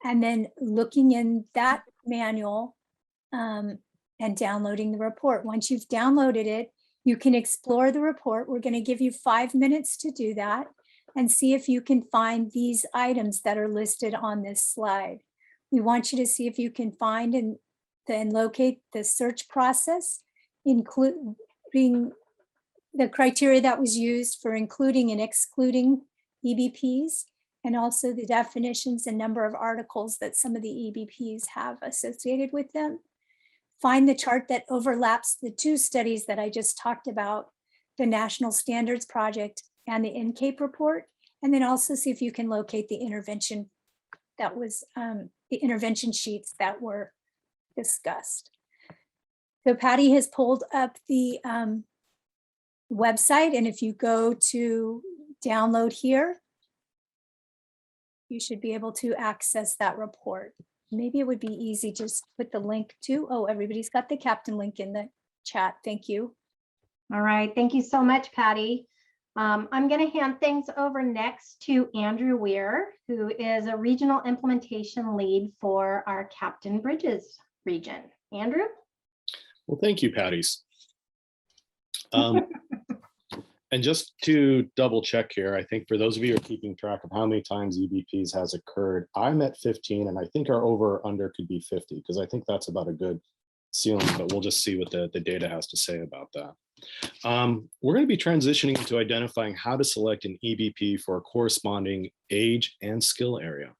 Speaker 4: and then looking in that manual and downloading the report. Once you've downloaded it, you can explore the report. We're going to give you 5 minutes to do that and see if you can find these items that are listed on this slide. We want you to see if you can find and then locate the search process, including the criteria that was used for including and excluding EBPs, and also the definitions and number of articles that some of the EBPs have associated with them. Find the chart that overlaps the two studies that I just talked about, the National Standards Project and the NCAPE report, and then also see if you can locate the intervention that was the intervention sheets that were discussed. So Patty has pulled up the website, and if you go to download here, you should be able to access that report. Maybe it would be easy just put the link to, oh, everybody's got the Captain link in the chat. Thank you.
Speaker 1: All right, thank you so much, Patty. I'm going to hand things over next to Andrew Weir, who is a regional implementation lead for our Captain Bridges region. Andrew?
Speaker 5: Well, thank you, Patty. And just to double check here, I think for those of you who are keeping track of how many times EBPs has occurred, I'm at 15, and I think our over or under could be 50, because I think that's about a good ceiling, but we'll just see what the data has to say about that. We're going to be transitioning into identifying how to select an EBP for a corresponding age and skill area.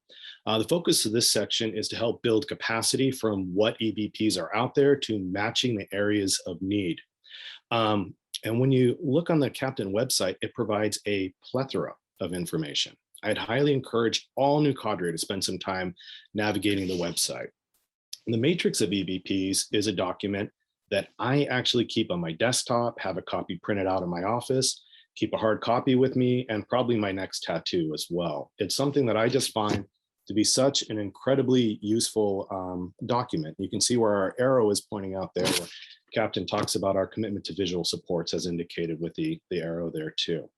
Speaker 5: The focus of this section is to help build capacity from what EBPs are out there to matching the areas of need. And when you look on the Captain website, it provides a plethora of information. I'd highly encourage all new cadre to spend some time navigating the website. The matrix of EBPs is a document that I actually keep on my desktop, have a copy printed out in my office, keep a hard copy with me, and probably my next tattoo as well. It's something that I just find to be such an incredibly useful document. You can see where our arrow is pointing out there, where Captain talks about our commitment to visual supports as indicated with the arrow there too.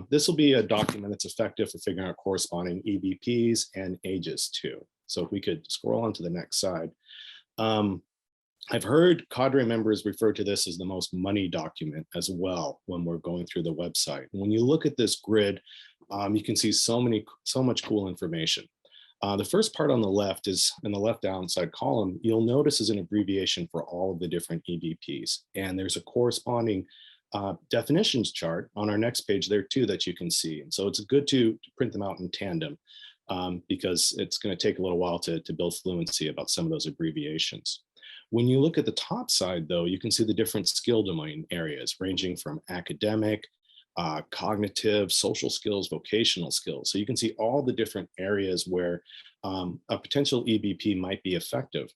Speaker 5: This will be a document that's effective for figuring out corresponding EBPs and ages too. So if we could scroll on to the next slide. I've heard cadre members refer to this as the most money document as well when we're going through the website. When you look at this grid, you can see so much cool information. The first part on the left is in the left downside column, you'll notice is an abbreviation for all of the different EBPs. And there's a corresponding definitions chart on our next page there too that you can see. And so it's good to print them out in tandem because it's going to take a little while to build fluency about some of those abbreviations. When you look at the top side though, you can see the different skill domain areas ranging from academic, cognitive, social skills, vocational skills. So you can see all the different areas where a potential EBP might be effective.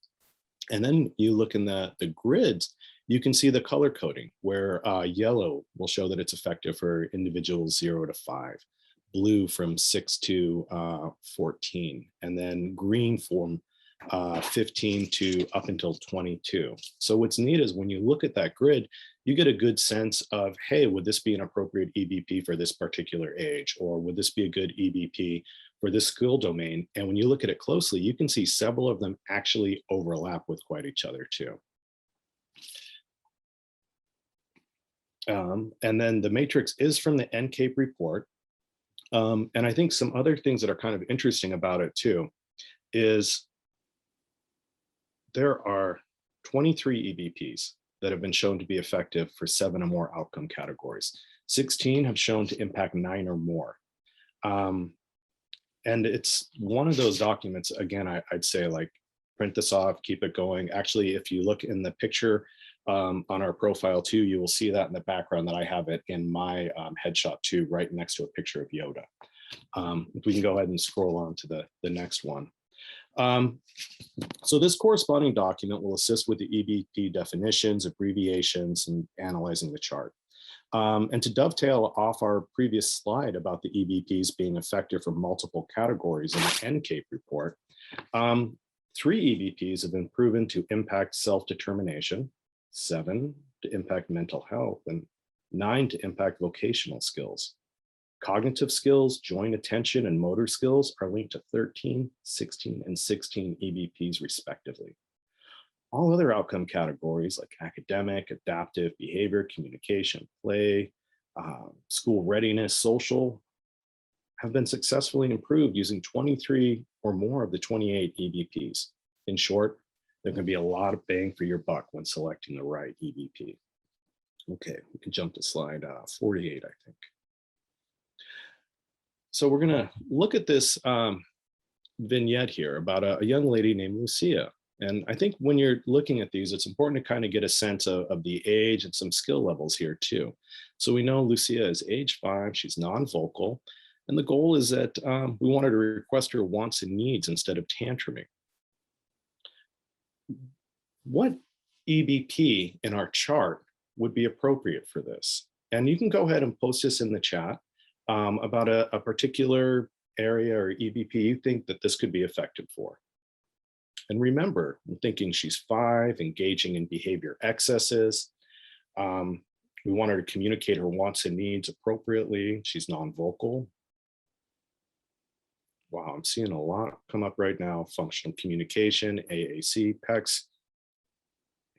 Speaker 5: And then you look in the grids, you can see the color coding where yellow will show that it's effective for individuals 0 to 5, blue from 6 to 14, and then green from 15 to up until 22. So what's neat is when you look at that grid, you get a good sense of, hey, would this be an appropriate EBP for this particular age? Or would this be a good EBP or this skill domain. And when you look at it closely, you can see several of them actually overlap with quite each other too. And then the matrix is from the NCAPE report. And I think some other things that are kind of interesting about it too is there are 23 EBPs that have been shown to be effective for 7 or more outcome categories. 16 have shown to impact 9 or more. And it's one of those documents, again, I'd say like print this off, keep it going. Actually, if you look in the picture on our profile too, you will see that in the background that I have it in my headshot too, right next to a picture of Yoda. If we can go ahead and scroll on to the next one. So this corresponding document will assist with the EBP definitions, abbreviations, and analyzing the chart. And to dovetail off our previous slide about the EBPs being effective for multiple categories in the NCAPE report, 3 EBPs have been proven to impact self-determination, 7 to impact mental health, and 9 to impact vocational skills. Cognitive skills, joint attention, and motor skills are linked to 13, 16, and 16 EBPs respectively. All other outcome categories like academic, adaptive, behavior, communication, play, school readiness, social, have been successfully improved using 23 or more of the 28 EBPs. In short, there can be a lot of bang for your buck when selecting the right EBP. Okay, we can jump to slide 48, I think. So we're gonna look at this vignette here about a young lady named Lucia. And I think when you're looking at these, it's important to kind of get a sense of the age and some skill levels here too. So we know Lucia is age 5, she's non-vocal, and the goal is that we want her to request her wants and needs instead of tantruming. What EBP in our chart would be appropriate for this? And you can go ahead and post this in the chat about a particular area or EBP you think that this could be effective for. And remember, I'm thinking she's 5, engaging in behavior excesses. We want her to communicate her wants and needs appropriately. She's non-vocal. Wow, I'm seeing a lot come up right now. Functional communication, AAC, PECS.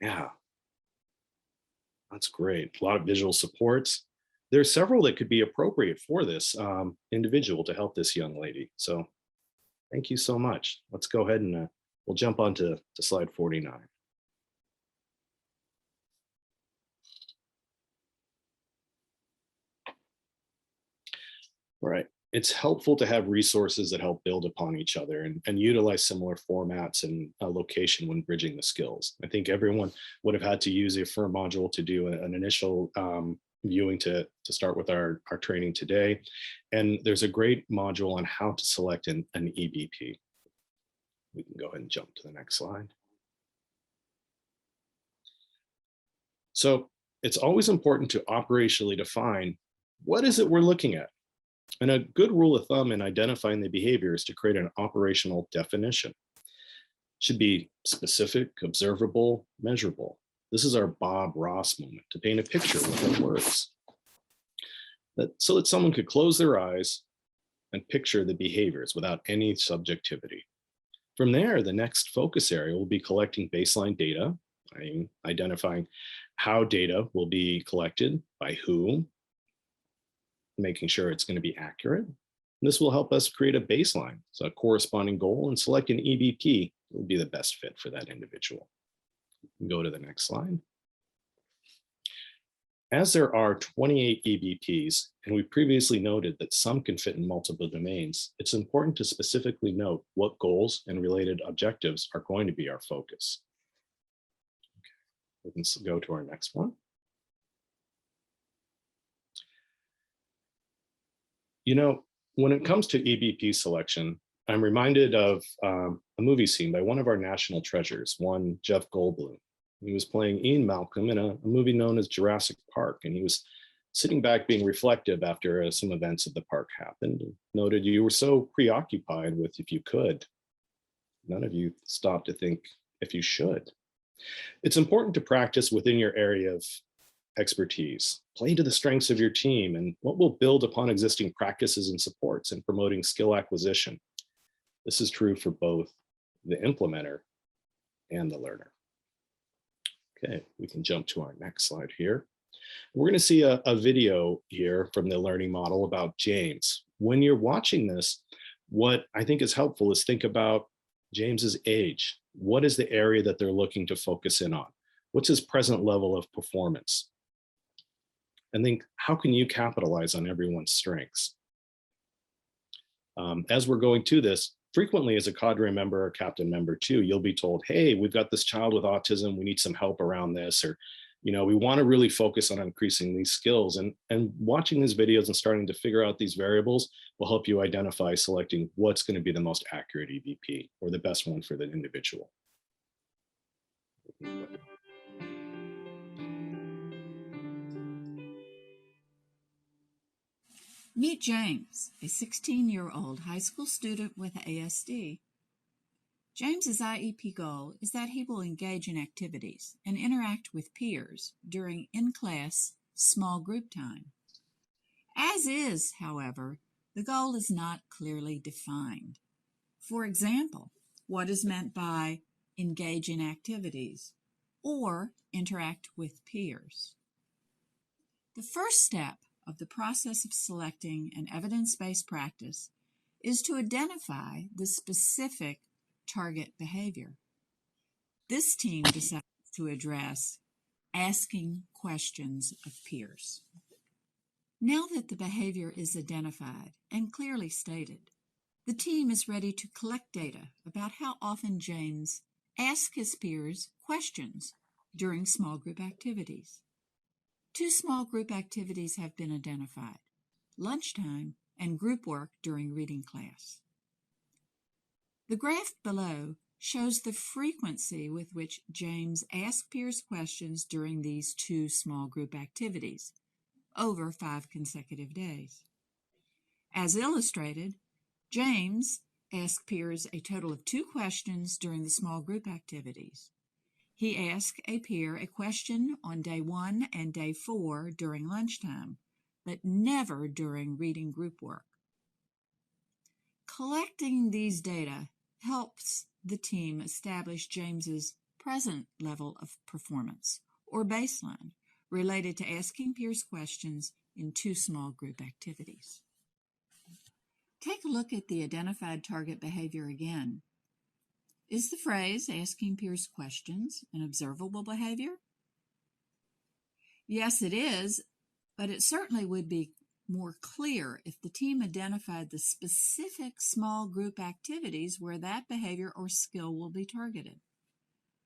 Speaker 5: Yeah, that's great. A lot of visual supports. There's several that could be appropriate for this individual to help this young lady. So thank you so much. Let's go ahead and we'll jump on to slide 49. All right. It's helpful to have resources that help build upon each other and utilize similar formats and location when bridging the skills. I think everyone would have had to use a FIR module to do an initial viewing to start with our training today. And there's a great module on how to select an EBP. We can go ahead and jump to the next slide. So it's always important to operationally define what is it we're looking at. And a good rule of thumb in identifying the behavior is to create an operational definition. Should be specific, observable, measurable. This is our Bob Ross moment to paint a picture with our words. So that someone could close their eyes and picture the behaviors without any subjectivity. From there, the next focus area will be collecting baseline data, identifying how data will be collected, by whom, making sure it's going to be accurate. And this will help us create a baseline, so a corresponding goal, and select an EBP that will be the best fit for that individual. Go to the next slide. As there are 28 EBPs, and we previously noted that some can fit in multiple domains, it's important to specifically note what goals and related objectives are going to be our focus. Okay. We can go to our next one. You know, when it comes to EBP selection, I'm reminded of a movie scene by one of our national treasures, one Jeff Goldblum. He was playing Ian Malcolm in a movie known as Jurassic Park, and he was sitting back being reflective after some events at the park happened. And noted you were so preoccupied with if you could. None of you stopped to think if you should. It's important to practice within your area of expertise, play to the strengths of your team, and what will build upon existing practices and supports in promoting skill acquisition. This is true for both the implementer and the learner. Okay, we can jump to our next slide here. We're going to see a video here from the learning model about James. When you're watching this, what I think is helpful is think about James's age. What is the area that they're looking to focus in on? What's his present level of performance? And think, how can you capitalize on everyone's strengths? As we're going to this, frequently as a cadre member or captain member too, you'll be told, hey, we've got this child with autism, we need some help around this, or we want to really focus on increasing these skills. And watching these videos and starting to figure out these variables will help you identify selecting what's going to be the most accurate EVP or the best one for the individual.
Speaker 6: Meet James, a 16-year-old high school student with ASD. James's IEP goal is that he will engage in activities and interact with peers during in-class small group time. As is, however, the goal is not clearly defined. For example, what is meant by engage in activities or interact with peers? The first step of the process of selecting an evidence-based practice is to identify the specific target behavior. This team decides to address asking questions of peers. Now that the behavior is identified and clearly stated, the team is ready to collect data about how often James asks his peers questions during small group activities. 2 small group activities have been identified: lunchtime and group work during reading class. The graph below shows the frequency with which James asked peers questions during these 2 small group activities over 5 consecutive days. As illustrated, James asked peers a total of 2 questions during the small group activities. He asked a peer a question on day 1 and day 4 during lunchtime, but never during reading group work. Collecting these data helps the team establish James's present level of performance, or baseline, related to asking peers questions in 2 small group activities. Take a look at the identified target behavior again. Is the phrase asking peers questions an observable behavior? Yes, it is, but it certainly would be more clear if the team identified the specific small group activities where that behavior or skill will be targeted.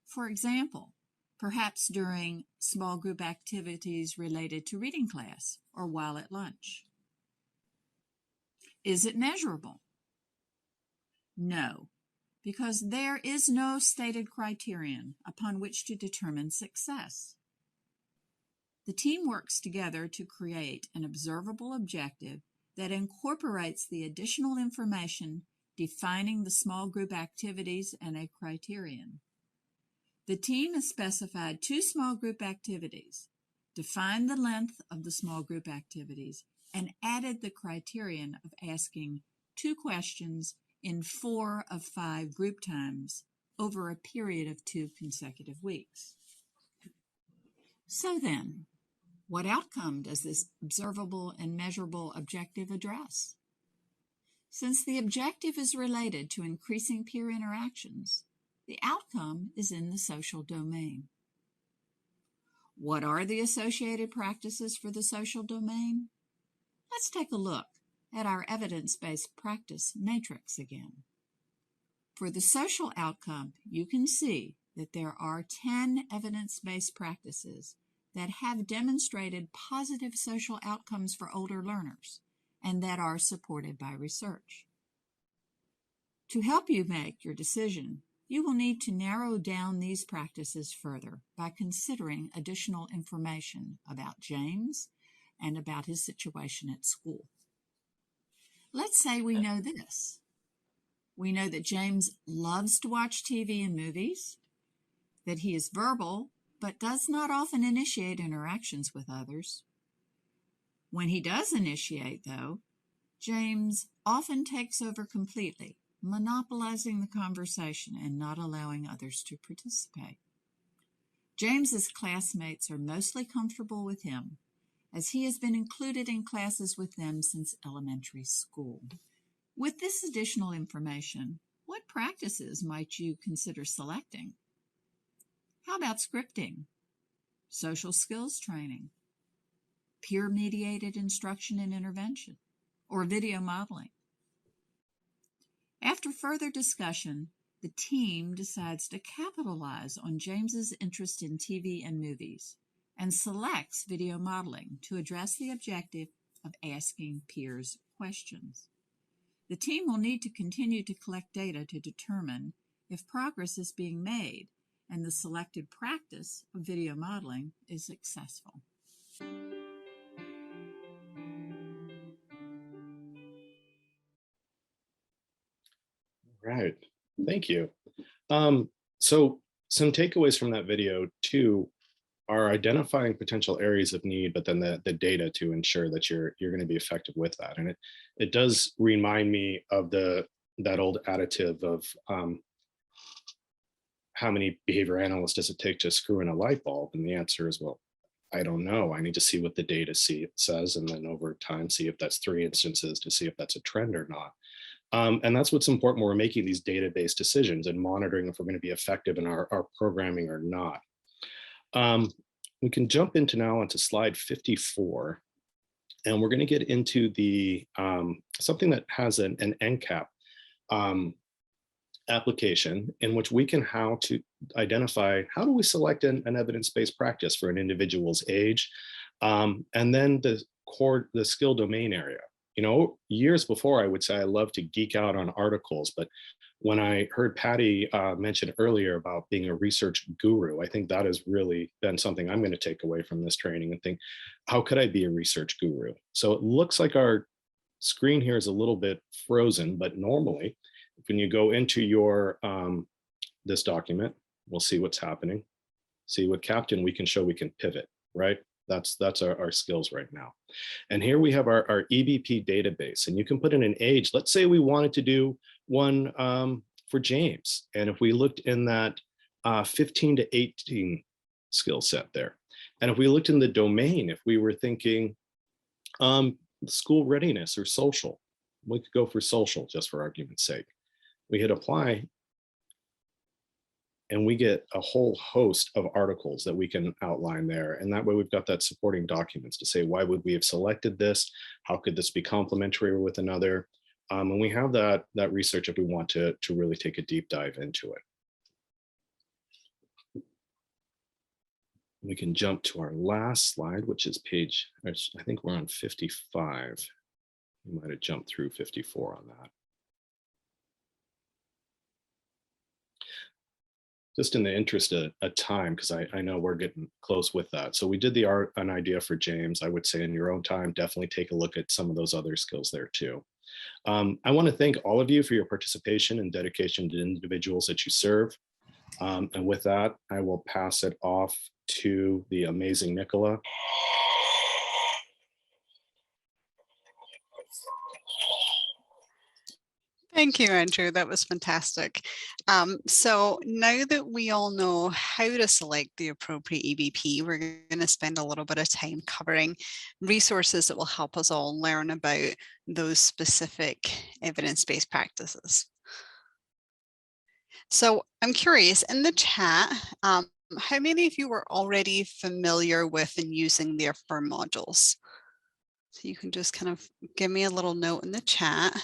Speaker 6: For example, perhaps during small group activities related to reading class or while at lunch. Is it measurable? No, because there is no stated criterion upon which to determine success. The team works together to create an observable objective that incorporates the additional information defining the small group activities and a criterion. The team has specified 2 small group activities, defined the length of the small group activities, and added the criterion of asking 2 questions in 4 of 5 group times over a period of 2 consecutive weeks. So then, what outcome does this observable and measurable objective address? Since the objective is related to increasing peer interactions, the outcome is in the social domain. What are the associated practices for the social domain? Let's take a look at our evidence-based practice matrix again. For the social outcome, you can see that there are 10 evidence-based practices that have demonstrated positive social outcomes for older learners and that are supported by research. To help you make your decision, you will need to narrow down these practices further by considering additional information about James and about his situation at school. Let's say we know this. We know that James loves to watch TV and movies, that he is verbal but does not often initiate interactions with others. When he does initiate, though, James often takes over completely, monopolizing the conversation and not allowing others to participate. James's classmates are mostly comfortable with him, as he has been included in classes with them since elementary school. With this additional information, what practices might you consider selecting? How about scripting, social skills training, peer-mediated instruction and intervention, or video modeling? After further discussion, the team decides to capitalize on James's interest in TV and movies and selects video modeling to address the objective of asking peers questions. The team will need to continue to collect data to determine if progress is being made and the selected practice of video modeling is successful.
Speaker 5: Right. Thank you. So some takeaways from that video too are identifying potential areas of need, but then the data to ensure that you're going to be effective with that. And it does remind me of that old additive of how many behavior analysts does it take to screw in a light bulb? And the answer is, well, I don't know. I need to see what the data says, and then over time, see if that's 3 instances to see if that's a trend or not. And that's what's important when we're making these data-based decisions and monitoring if we're going to be effective in our programming or not. We can jump into now onto slide 54, and we're going to get into the something that has an NCAP application in which we can how to identify how do we select an evidence-based practice for an individual's age, and then the skill domain area. You know, years before, I would say I love to geek out on articles, but when I heard Patty mention earlier about being a research guru, I think that has really been something I'm going to take away from this training and think, how could I be a research guru? So it looks like our screen here is a little bit frozen, but normally when you go into your this document, we'll see what's happening. See with Captain, we can show we can pivot, right? That's our skills right now. And here we have our EBP database, and you can put in an age. Let's say we wanted to do one for James. And if we looked in that 15 to 18 skill set there, and if we looked in the domain, if we were thinking school readiness or social, we could go for social just for argument's sake. We hit apply, and we get a whole host of articles that we can outline there. And that way we've got that supporting documents to say, why would we have selected this? How could this be complementary with another? And we have that research if we want to really take a deep dive into it. We can jump to our last slide, which is page, I think we're on 55. We might have jumped through 54 on that. Just in the interest of time, because I know we're getting close with that. So we did an idea for James. I would say in your own time, definitely take a look at some of those other skills there too. I want to thank all of you for your participation and dedication to individuals that you serve. And with that, I will pass it off to the amazing Nicola.
Speaker 7: Thank you, Andrew. That was fantastic. So now that we all know how to select the appropriate EBP, we're going to spend a little bit of time covering resources that will help us all learn about those specific evidence-based practices. So I'm curious, in the chat, how many of you were already familiar with and using the Affirm modules? So you can just kind of give me a little note in the chat.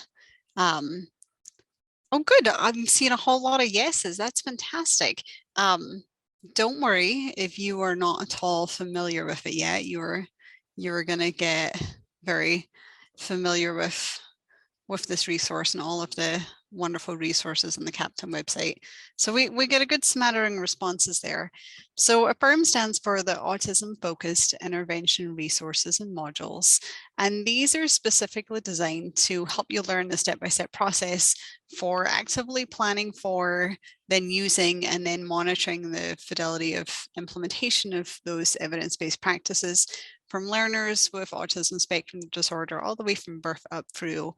Speaker 7: Oh, good. I'm seeing a whole lot of yeses. That's fantastic. Don't worry if you are not at all familiar with it yet. You're going to get very familiar with this resource and all of the wonderful resources on the Captain website. So we get a good smattering of responses there. So AFFIRM stands for the Autism Focused Intervention Resources and Modules. And these are specifically designed to help you learn the step-by-step process for actively planning for, then using, and then monitoring the fidelity of implementation of those evidence-based practices from learners with autism spectrum disorder all the way from birth up through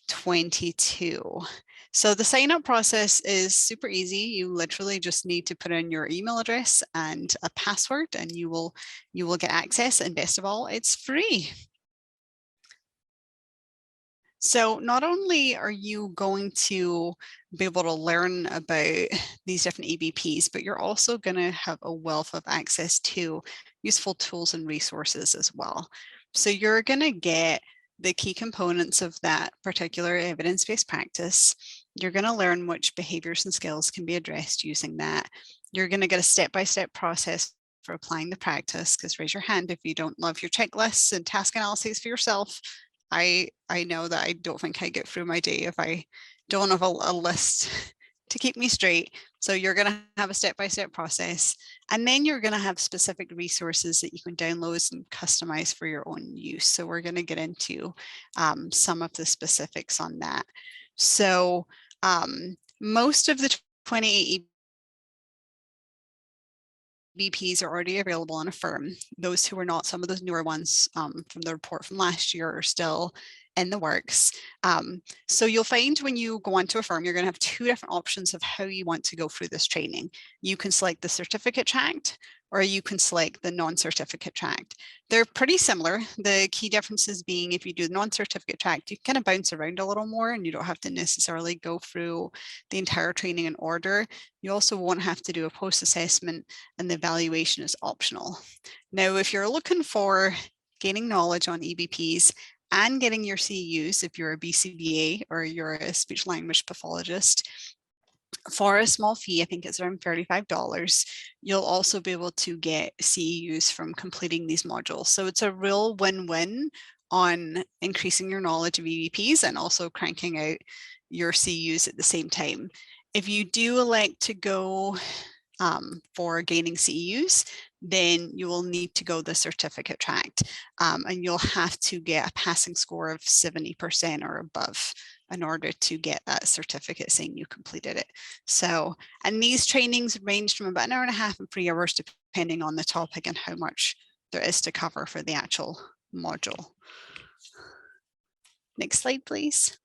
Speaker 7: 22. So the sign up process is super easy. You literally just need to put in your email address and a password and you will get access, and best of all, it's free. So not only are you going to be able to learn about these different EBPs, but you're also going to have a wealth of access to useful tools and resources as well. So you're going to get the key components of that particular evidence-based practice. You're going to learn which behaviors and skills can be addressed using that. You're going to get a step-by-step process for applying the practice, because raise your hand if you don't love your checklists and task analyses for yourself. I know that I don't think I get through my day if I don't have a list to keep me straight. So you're going to have a step-by-step process, and then you're going to have specific resources that you can download and customize for your own use. So we're going to get into some of the specifics on that. So most of the 28 EBPs are already available on AFFIRM. Those who are not, some of those newer ones from the report from last year are still in the works. So you'll find when you go onto AFFIRM, you're going to have two different options of how you want to go through this training. You can select the certificate track, or you can select the non-certificate track. They're pretty similar. The key differences being, if you do the non-certificate track, you can kind of bounce around a little more and you don't have to necessarily go through the entire training in order. You also won't have to do a post-assessment, and the evaluation is optional. Now, if you're looking for gaining knowledge on EBPs and getting your CEUs, if you're a BCBA or you're a speech language pathologist, for a small fee, I think it's around $35, you'll also be able to get CEUs from completing these modules. So it's a real win-win on increasing your knowledge of EBPs and also cranking out your CEUs at the same time. If you do elect to go for gaining CEUs, then you will need to go the certificate track, and you'll have to get a passing score of 70% or above in order to get that certificate saying you completed it. So, and these trainings range from about 1.5 hours and 3 hours, depending on the topic and how much there is to cover for the actual module. Next slide, please.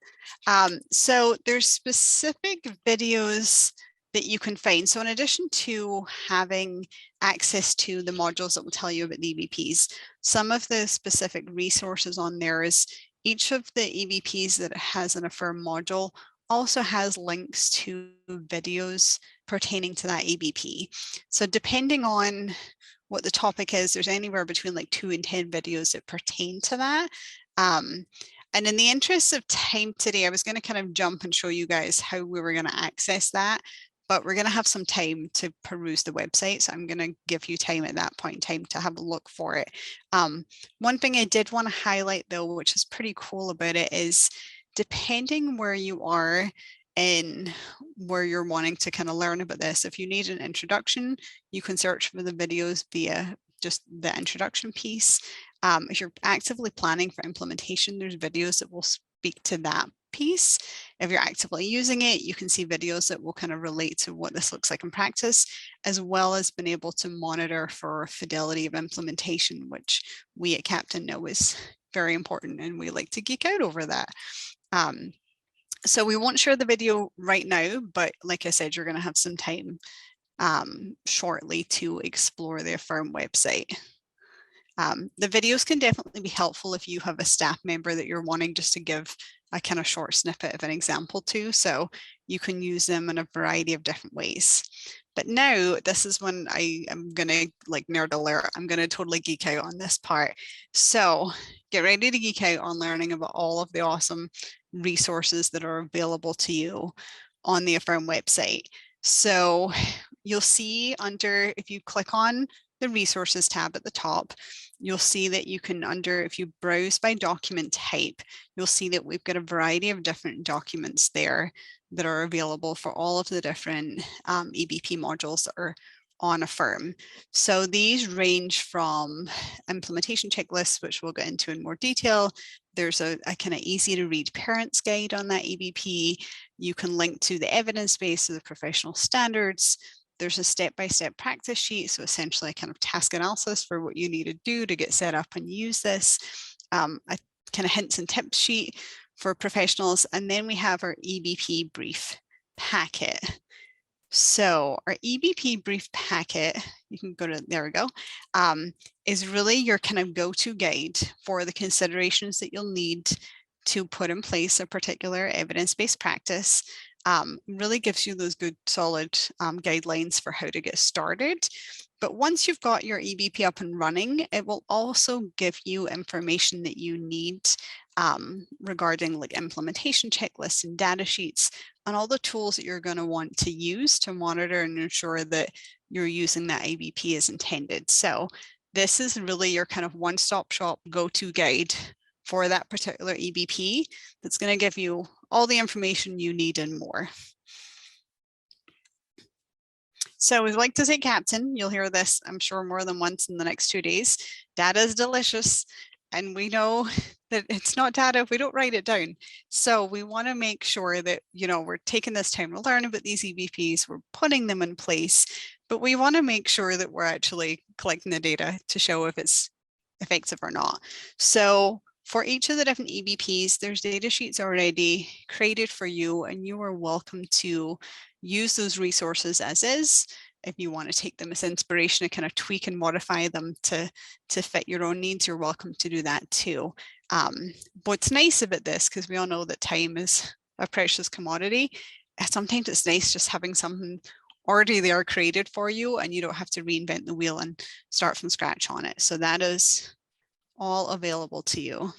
Speaker 7: So there's specific videos that you can find. So in addition to having access to the modules that will tell you about the EBPs, some of the specific resources on there is each of the EBPs that has an AFFIRM module also has links to videos pertaining to that EBP. So depending on what the topic is, there's anywhere between like 2 and 10 videos that pertain to that. And in the interest of time today, I was going to kind of jump and show you guys how we were going to access that, but we're going to have some time to peruse the website. So I'm going to give you time at that point in time to have a look for it. One thing I did want to highlight though, which is pretty cool about it, is depending where you are in where you're wanting to kind of learn about this, if you need an introduction, you can search for the videos via just the introduction piece. If you're actively planning for implementation, there's videos that will speak to that piece. If you're actively using it, you can see videos that will kind of relate to what this looks like in practice, as well as being able to monitor for fidelity of implementation, which we at Captain know is very important, and we like to geek out over that. So we won't share the video right now, but like I said, you're going to have some time shortly to explore the AFFIRM website. The videos can definitely be helpful if you have a staff member that you're wanting just to give a kind of short snippet of an example to, so you can use them in a variety of different ways. But now this is when I am gonna, like, nerd alert, I'm gonna totally geek out on this part. So get ready to geek out on learning about all of the awesome resources that are available to you on the AFFIRM website. So you'll see under, if you click on the resources tab at the top, you'll see that you can, if you browse by document type, you'll see that we've got a variety of different documents there that are available for all of the different EBP modules that are on a firm. So these range from implementation checklists, which we'll get into in more detail. There's a kind of easy to read parents guide on that EBP. You can link to the evidence base of the professional standards. There's a step-by-step practice sheet, so essentially a kind of task analysis for what you need to do to get set up and use this. A kind of hints and tips sheet for professionals. And then we have our EBP brief packet. So our EBP brief packet, you can go to, there we go, is really your kind of go-to guide for the considerations that you'll need to put in place a particular evidence-based practice. Really gives you those good solid guidelines for how to get started. But once you've got your EBP up and running, it will also give you information that you need regarding like implementation checklists and data sheets and all the tools that you're going to want to use to monitor and ensure that you're using that EBP as intended. So this is really your kind of one-stop shop go-to guide for that particular EBP that's going to give you all the information you need and more. So we'd like to say, Captain, you'll hear this, I'm sure, more than once in the next 2 days. Data is delicious, and we know that it's not data if we don't write it down. So we want to make sure that, you know, we're taking this time to learn about these EBPs, we're putting them in place, but we want to make sure that we're actually collecting the data to show if it's effective or not. So for each of the different EBPs, there's data sheets already created for you, and you are welcome to use those resources as is. If you want to take them as inspiration and kind of tweak and modify them to fit your own needs, you're welcome to do that too. What's nice about this, because we all know that time is a precious commodity, sometimes it's nice just having something already there created for you and you don't have to reinvent the wheel and start from scratch on it. So that is all available to you.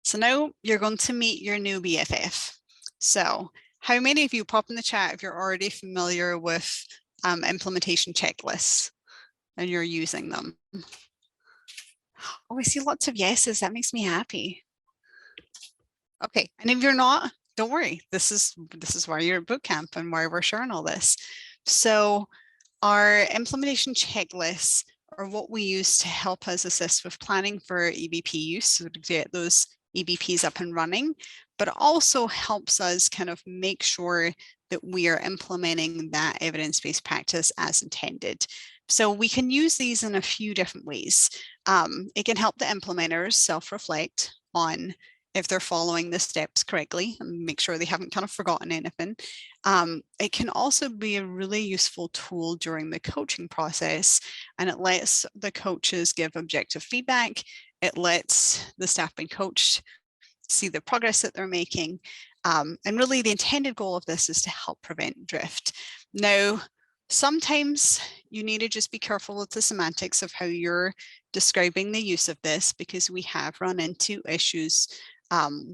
Speaker 7: So now you're going to meet your new BFF. So how many of you, pop in the chat if you're already familiar with implementation checklists and you're using them? Oh, I see lots of yeses. That makes me happy. Okay, and if you're not, don't worry. This is why you're at bootcamp and why we're sharing all this. So our implementation checklists are what we use to help us assist with planning for EBP use, so to get those EBPs up and running, but it also helps us kind of make sure that we are implementing that evidence-based practice as intended. So we can use these in a few different ways. It can help the implementers self-reflect on if they're following the steps correctly and make sure they haven't kind of forgotten anything. It can also be a really useful tool during the coaching process, and it lets the coaches give objective feedback. It lets the staff being coached see the progress that they're making. And really the intended goal of this is to help prevent drift. Now, sometimes you need to just be careful with the semantics of how you're describing the use of this, because we have run into issues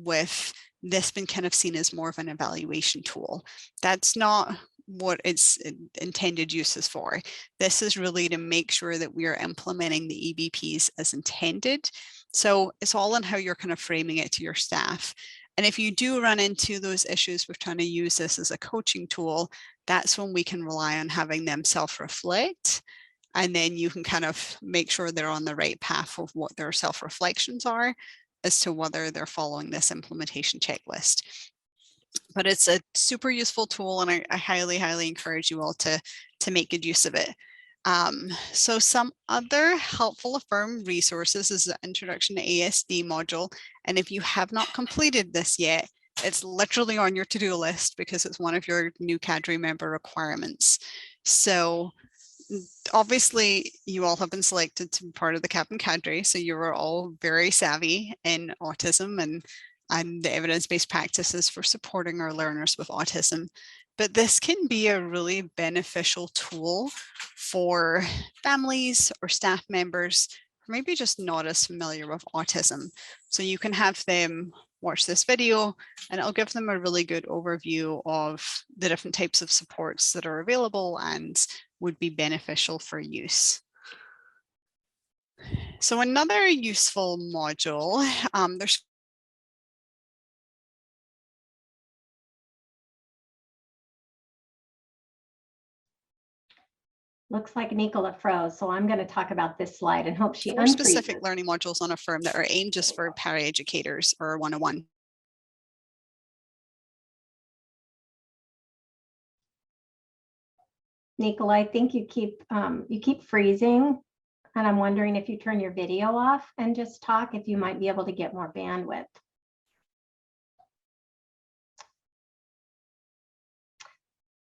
Speaker 7: with this being kind of seen as more of an evaluation tool. That's not what its intended use is for. This is really to make sure that we are implementing the EBPs as intended. So it's all in how you're kind of framing it to your staff. And if you do run into those issues with trying to use this as a coaching tool, that's when we can rely on having them self-reflect. And then you can kind of make sure they're on the right path of what their self-reflections are as to whether they're following this implementation checklist. But it's a super useful tool, and I highly, highly encourage you all to make good use of it. So some other helpful Affirm resources is the Introduction to ASD module. And if you have not completed this yet, it's literally on your to-do list because it's one of your new cadre member requirements. So obviously you all have been selected to be part of the Captain Cadre, so you are all very savvy in autism and the evidence-based practices for supporting our learners with autism. But this can be a really beneficial tool for families or staff members who maybe just not as familiar with autism. So you can have them watch this video and it'll give them a really good overview of the different types of supports that are available and would be beneficial for use. So another useful module, there's
Speaker 1: Looks like Nicola froze, so I'm going to talk about this slide and hope she
Speaker 7: 4 specific
Speaker 1: unfreezes.
Speaker 7: learning modules on Affirm that are aimed just for paraeducators or 101.
Speaker 1: Nicola, I think you keep freezing, and I'm wondering if you turn your video off and just talk, if you might be able to get more bandwidth.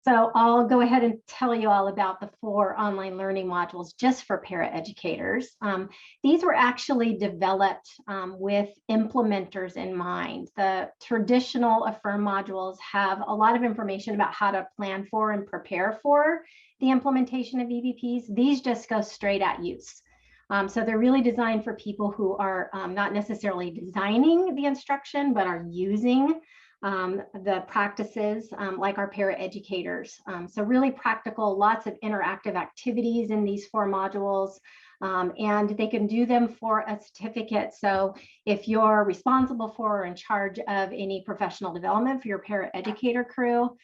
Speaker 1: So I'll go ahead and tell you all about the 4 online learning modules just for paraeducators. These were actually developed with implementers in mind. The traditional Affirm modules have a lot of information about how to plan for and prepare for the implementation of EBPs. These just go straight at use. So they're really designed for people who are not necessarily designing the instruction, but are using the practices like our paraeducators. So really practical, lots of interactive activities in these 4 modules, and they can do them for a certificate. So if you're responsible for or in charge of any professional development for your paraeducator crew,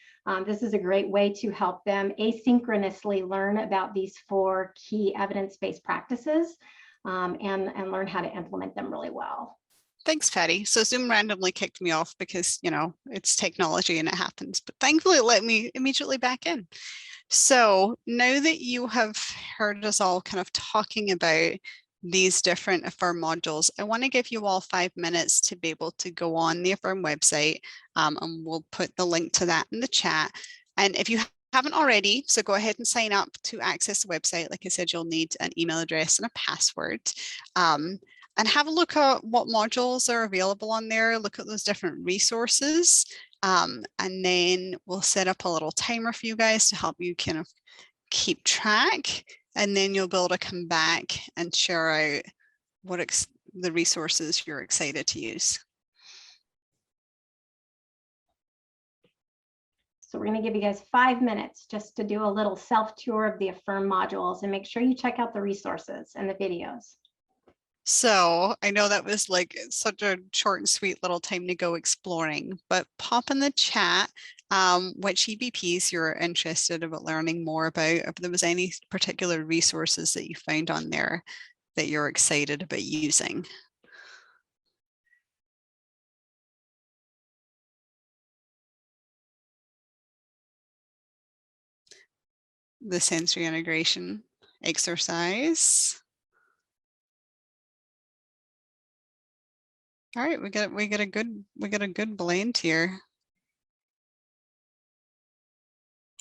Speaker 1: this is a great way to help them asynchronously learn about these 4 key evidence-based practices and learn how to implement them really well.
Speaker 7: Thanks, Patty. So Zoom randomly kicked me off because, you know, it's technology and it happens, but thankfully it let me immediately back in. So now that you have heard us all kind of talking about these different Affirm modules, I want to give you all 5 minutes to be able to go on the Affirm website, and we'll put the link to that in the chat. And if you haven't already, so go ahead and sign up to access the website. Like I said, you'll need an email address and a password. And have a look at what modules are available on there, look at those different resources, and then we'll set up a little timer for you guys to help you kind of keep track, and then you'll be able to come back and share out what the resources you're excited to use.
Speaker 1: So we're going to give you guys 5 minutes just to do a little self-tour of the Affirm modules, and make sure you check out the resources and the videos.
Speaker 7: So I know that was like such a short and sweet little time to go exploring, but pop in the chat which EBPs you're interested about learning more about, if there was any particular resources that you found on there that you're excited about using. The sensory integration exercise. All right, we got a good blend here.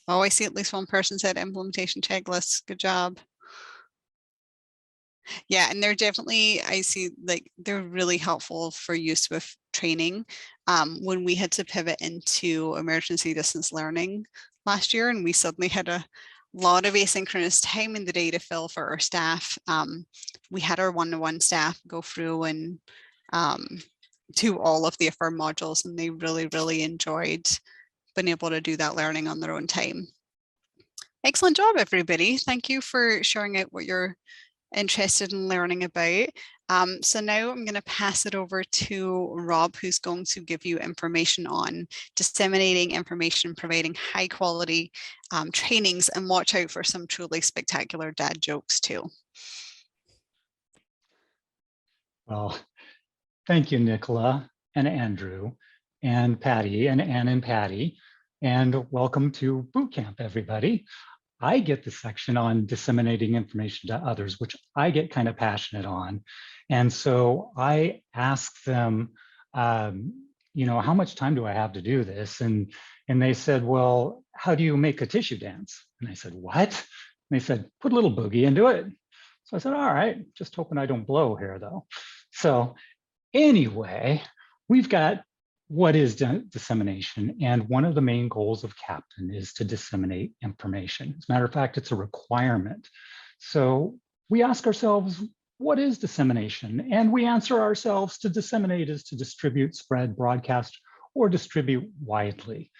Speaker 7: Oh, I see at least one person said implementation checklists. Good job. Yeah, and they're definitely, I see, like, they're really helpful for use with training. When we had to pivot into emergency distance learning last year, and we suddenly had a lot of asynchronous time in the day to fill for our staff, we had our one-to-one staff go through and do all of the Affirm modules, and they really enjoyed being able to do that learning on their own time. Excellent job, everybody. Thank you for sharing out what you're interested in learning about. So now I'm going to pass it over to Rob, who's going to give you information on disseminating information, providing high quality trainings, and watch out for some truly spectacular dad jokes too.
Speaker 8: Well, thank you, Nicola and Andrew and Patty and Ann and Patty, and welcome to Boot Camp, everybody. I get the section on disseminating information to others, which I get kind of passionate on. And so I asked them, you know, how much time do I have to do this? And they said, well, how do you make a tissue dance? And I said, what? And they said, put a little boogie into it. So I said, all right, just hoping I don't blow here though. So anyway, we've got what is dissemination, and one of the main goals of Captain is to disseminate information. As a matter of fact, it's a requirement. So we ask ourselves, what is dissemination? And we answer ourselves, to disseminate is to distribute, spread, broadcast, or distribute widely.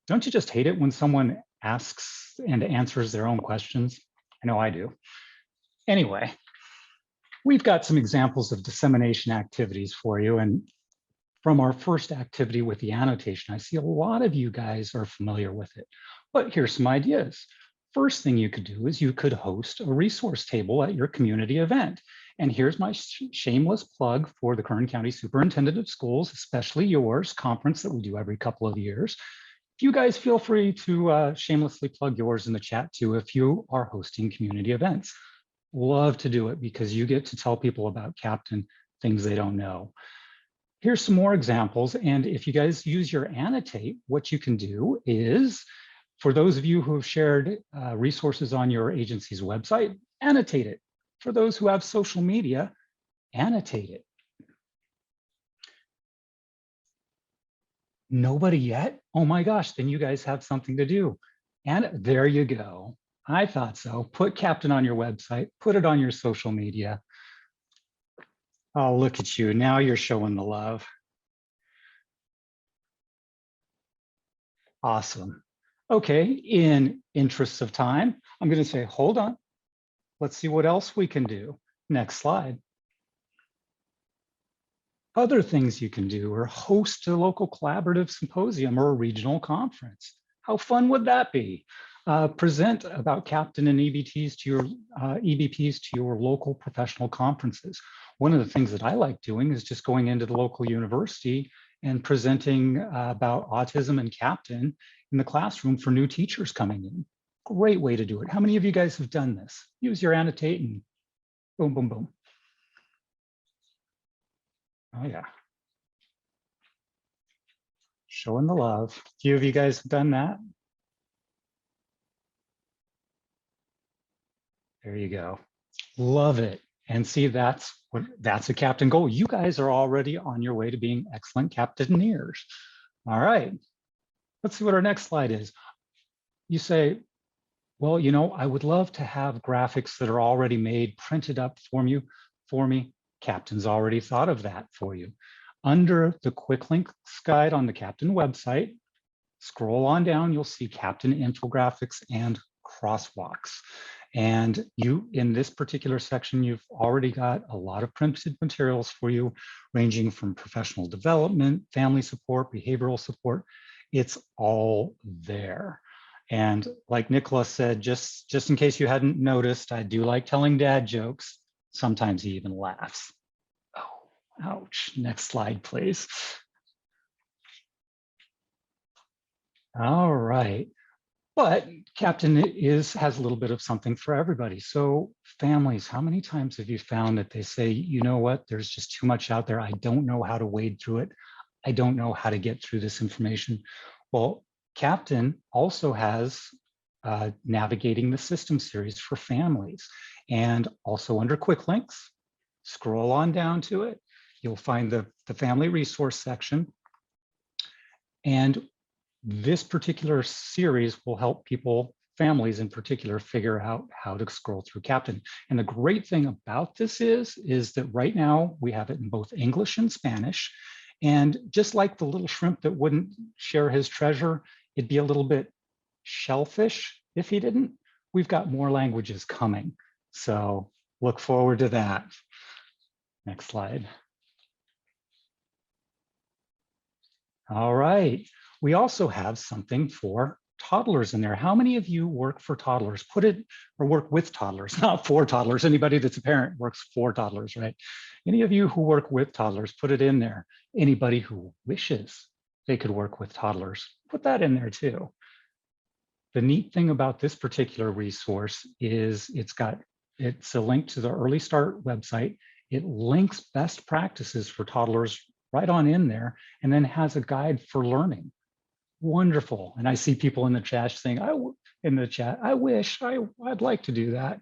Speaker 8: Don't you just hate it when someone asks and answers their own questions? I know I do. Anyway, we've got some examples of dissemination activities for you, and from our first activity with the annotation, I see a lot of you guys are familiar with it, but here's some ideas. First thing you could do is you could host a resource table at your community event. And here's my shameless plug for the Kern County Superintendent of Schools, especially yours conference that we do every couple of years. You guys feel free to shamelessly plug yours in the chat too if you are hosting community events. Love to do it because you get to tell people about Captain things they don't know. Here's some more examples. And if you guys use your annotate, what you can do is, for those of you who have shared resources on your agency's website, annotate it. For those who have social media, annotate it. Nobody yet? Oh my gosh, then you guys have something to do. And there you go. I thought so. Put Captain on your website, put it on your social media. Oh, look at you. Now you're showing the love. Awesome. Okay, in interests of time, I'm going to say, hold on. Let's see what else we can do. Next slide. Other things you can do are host a local collaborative symposium or a regional conference. How fun would that be? Present about Captain and EBPs to your local professional conferences. One of the things that I like doing is just going into the local university and presenting about autism and Captain in the classroom for new teachers coming in. Great way to do it. How many of you guys have done this? Use your annotate and boom, boom, boom. Oh yeah. Showing the love. A few of you guys have done that. There you go. Love it. And see, that's a Captain goal. You guys are already on your way to being excellent Captaineers. All right. Let's see what our next slide is. You say, well, you know, I would love to have graphics that are already made, printed up for me. Captain's already thought of that for you. Under the quick links guide on the Captain website, scroll on down, you'll see Captain infographics and crosswalks. And you, in this particular section, you've already got a lot of printed materials for you, ranging from professional development, family support, behavioral support. It's all there. And like Nicholas said, just in case you hadn't noticed, I do like telling dad jokes. Sometimes he even laughs. Oh, ouch. Next slide, please. All right. But Captain has a little bit of something for everybody. So families, how many times have you found that they say, you know what, there's just too much out there. I don't know how to wade through it. I don't know how to get through this information. Well, Captain also has Navigating the System series for families. And also under quick links, scroll on down to it. You'll find the family resource section. And this particular series will help people, families in particular, figure out how to scroll through Captain. And the great thing about this is that right now we have it in both English and Spanish. And just like the little shrimp that wouldn't share his treasure, it'd be a little bit shellfish if he didn't. We've got more languages coming. So look forward to that. Next slide. All right. We also have something for toddlers in there. How many of you work for toddlers? Put it, or work with toddlers, not for toddlers. Anybody that's a parent works for toddlers, right? Any of you who work with toddlers, put it in there. Anybody who wishes they could work with toddlers, put that in there too. The neat thing about this particular resource is it's a link to the Early Start website. It links best practices for toddlers right on in there, and then has a guide for learning. Wonderful. And I see people in the chat saying, I wish I'd like to do that.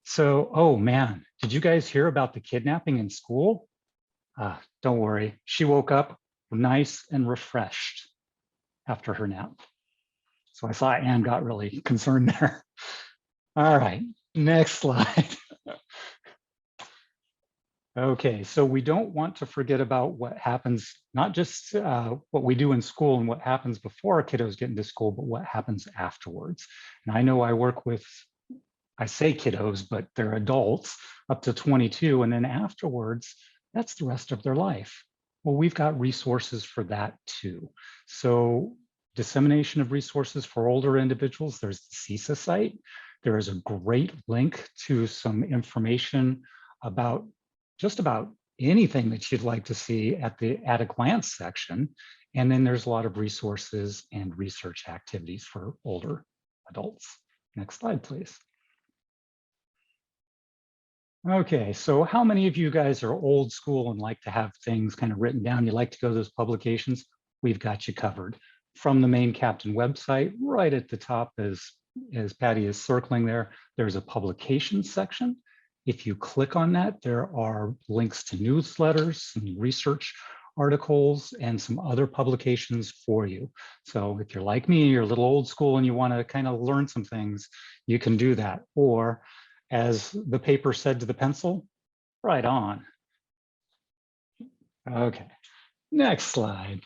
Speaker 8: So, oh man, did you guys hear about the kidnapping in school? Don't worry. She woke up nice and refreshed after her nap. So I saw Anne got really concerned there. All right, next slide. Okay, so we don't want to forget about what happens, not just what we do in school and what happens before our kiddos get into school, but what happens afterwards. And I know I work with, I say kiddos, but they're adults up to 22, and then afterwards, that's the rest of their life. Well, we've got resources for that too. So dissemination of resources for older individuals, there's the CISA site. There is a great link to some information about just about anything that you'd like to see at the at a glance section. And then there's a lot of resources and research activities for older adults. Next slide, please. Okay, so how many of you guys are old school and like to have things kind of written down? You like to go to those publications? We've got you covered. From the main Captain website, right at the top, as Patty is circling there, there's a publications section. If you click on that, there are links to newsletters, some research articles, and some other publications for you. So if you're like me, you're a little old school and you want to kind of learn some things, you can do that. Or as the paper said to the pencil, right on. Okay, next slide.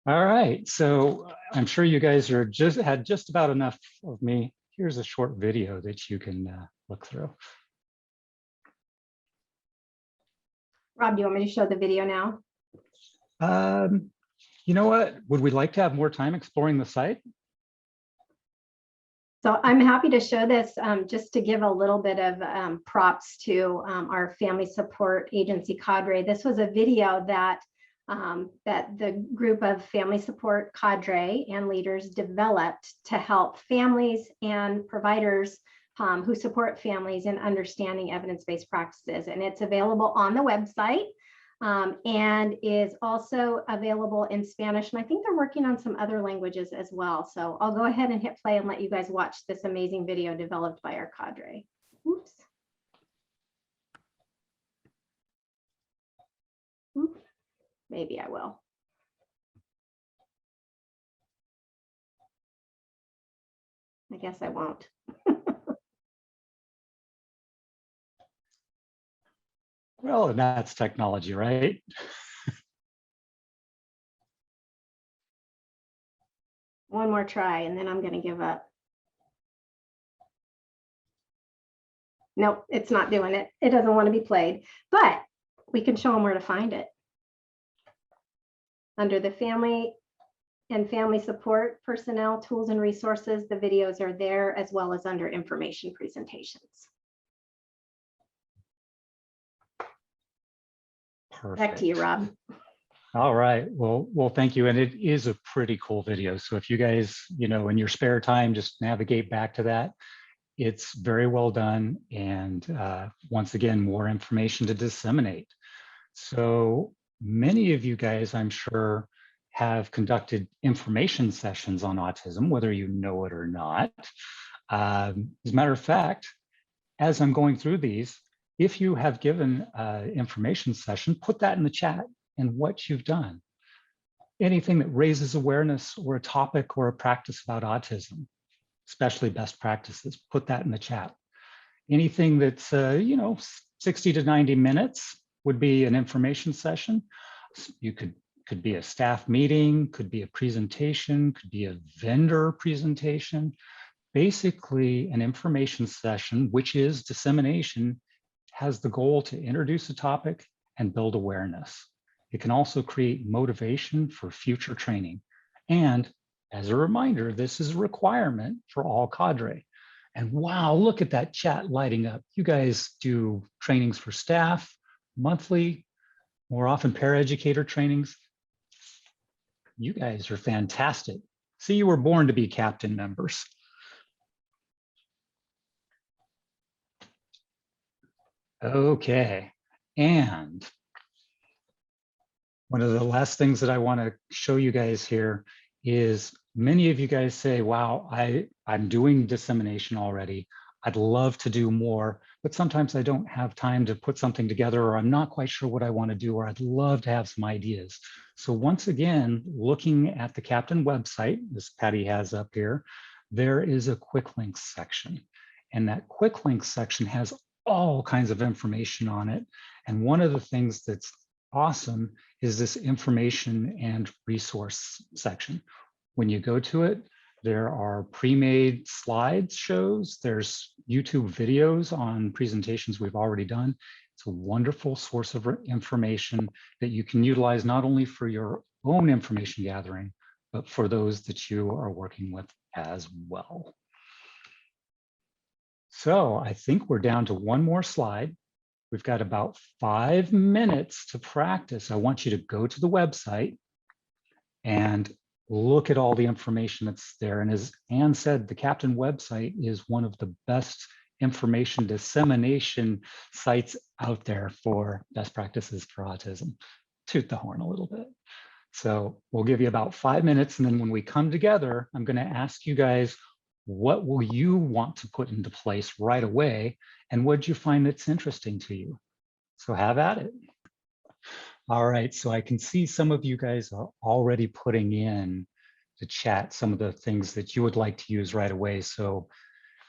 Speaker 8: All right, so I'm sure you guys are had just about enough of me. Here's a short video that you can look through.
Speaker 1: Rob, do you want me to show the video now?
Speaker 8: You know what? Would we like to have more time exploring the site?
Speaker 1: So I'm happy to show this just to give a little bit of props to our family support agency cadre. This was a video that the group of family support cadre and leaders developed to help families and providers who support families in understanding evidence-based practices. And it's available on the website and is also available in Spanish. And I think they're working on some other languages as well. So I'll go ahead and hit play and let you guys watch this amazing video developed by our cadre. Oops. Oops. Maybe I will. I guess I won't.
Speaker 8: Well, and that's technology, right?
Speaker 1: One more try and then I'm going to give up. Nope, it's not doing it. It doesn't want to be played, but we can show them where to find it. Under the family and family support personnel tools and resources, the videos are there as well as under information presentations.
Speaker 8: Perfect.
Speaker 1: Back to you, Rob.
Speaker 8: All right. Well, thank you. And it is a pretty cool video. So if you guys, in your spare time, just navigate back to that. It's very well done. And once again, more information to disseminate. So many of you guys, I'm sure, have conducted information sessions on autism, whether you know it or not. As a matter of fact, as I'm going through these, if you have given an information session, put that in the chat and what you've done. Anything that raises awareness or a topic or a practice about autism, especially best practices, put that in the chat. Anything that's, 60 to 90 minutes would be an information session. You could be a staff meeting, could be a presentation, could be a vendor presentation. Basically, an information session, which is dissemination, has the goal to introduce a topic and build awareness. It can also create motivation for future training. And as a reminder, this is a requirement for all cadre. And wow, look at that chat lighting up. You guys do trainings for staff, monthly, more often paraeducator trainings. You guys are fantastic. See, you were born to be captain members. Okay, and one of the last things that I want to show you guys here is many of you guys say, wow, I'm doing dissemination already. I'd love to do more, but sometimes I don't have time to put something together, or I'm not quite sure what I want to do, or I'd love to have some ideas. So once again, looking at the Captain website, this Patty has up here, there is a quick links section. And that quick links section has all kinds of information on it. And one of the things that's awesome is this information and resource section. When you go to it, there are pre-made slides shows, there's YouTube videos on presentations we've already done. It's a wonderful source of information that you can utilize not only for your own information gathering, but for those that you are working with as well. So I think we're down to one more slide. We've got about 5 minutes to practice. I want you to go to the website and look at all the information that's there. And as Anne said, the Captain website is one of the best information dissemination sites out there for best practices for autism. Toot the horn a little bit. So we'll give you about 5 minutes. And then when we come together, I'm going to ask you guys, what will you want to put into place right away? And what did you find that's interesting to you? So have at it. All right, so I can see some of you guys are already putting in the chat some of the things that you would like to use right away. So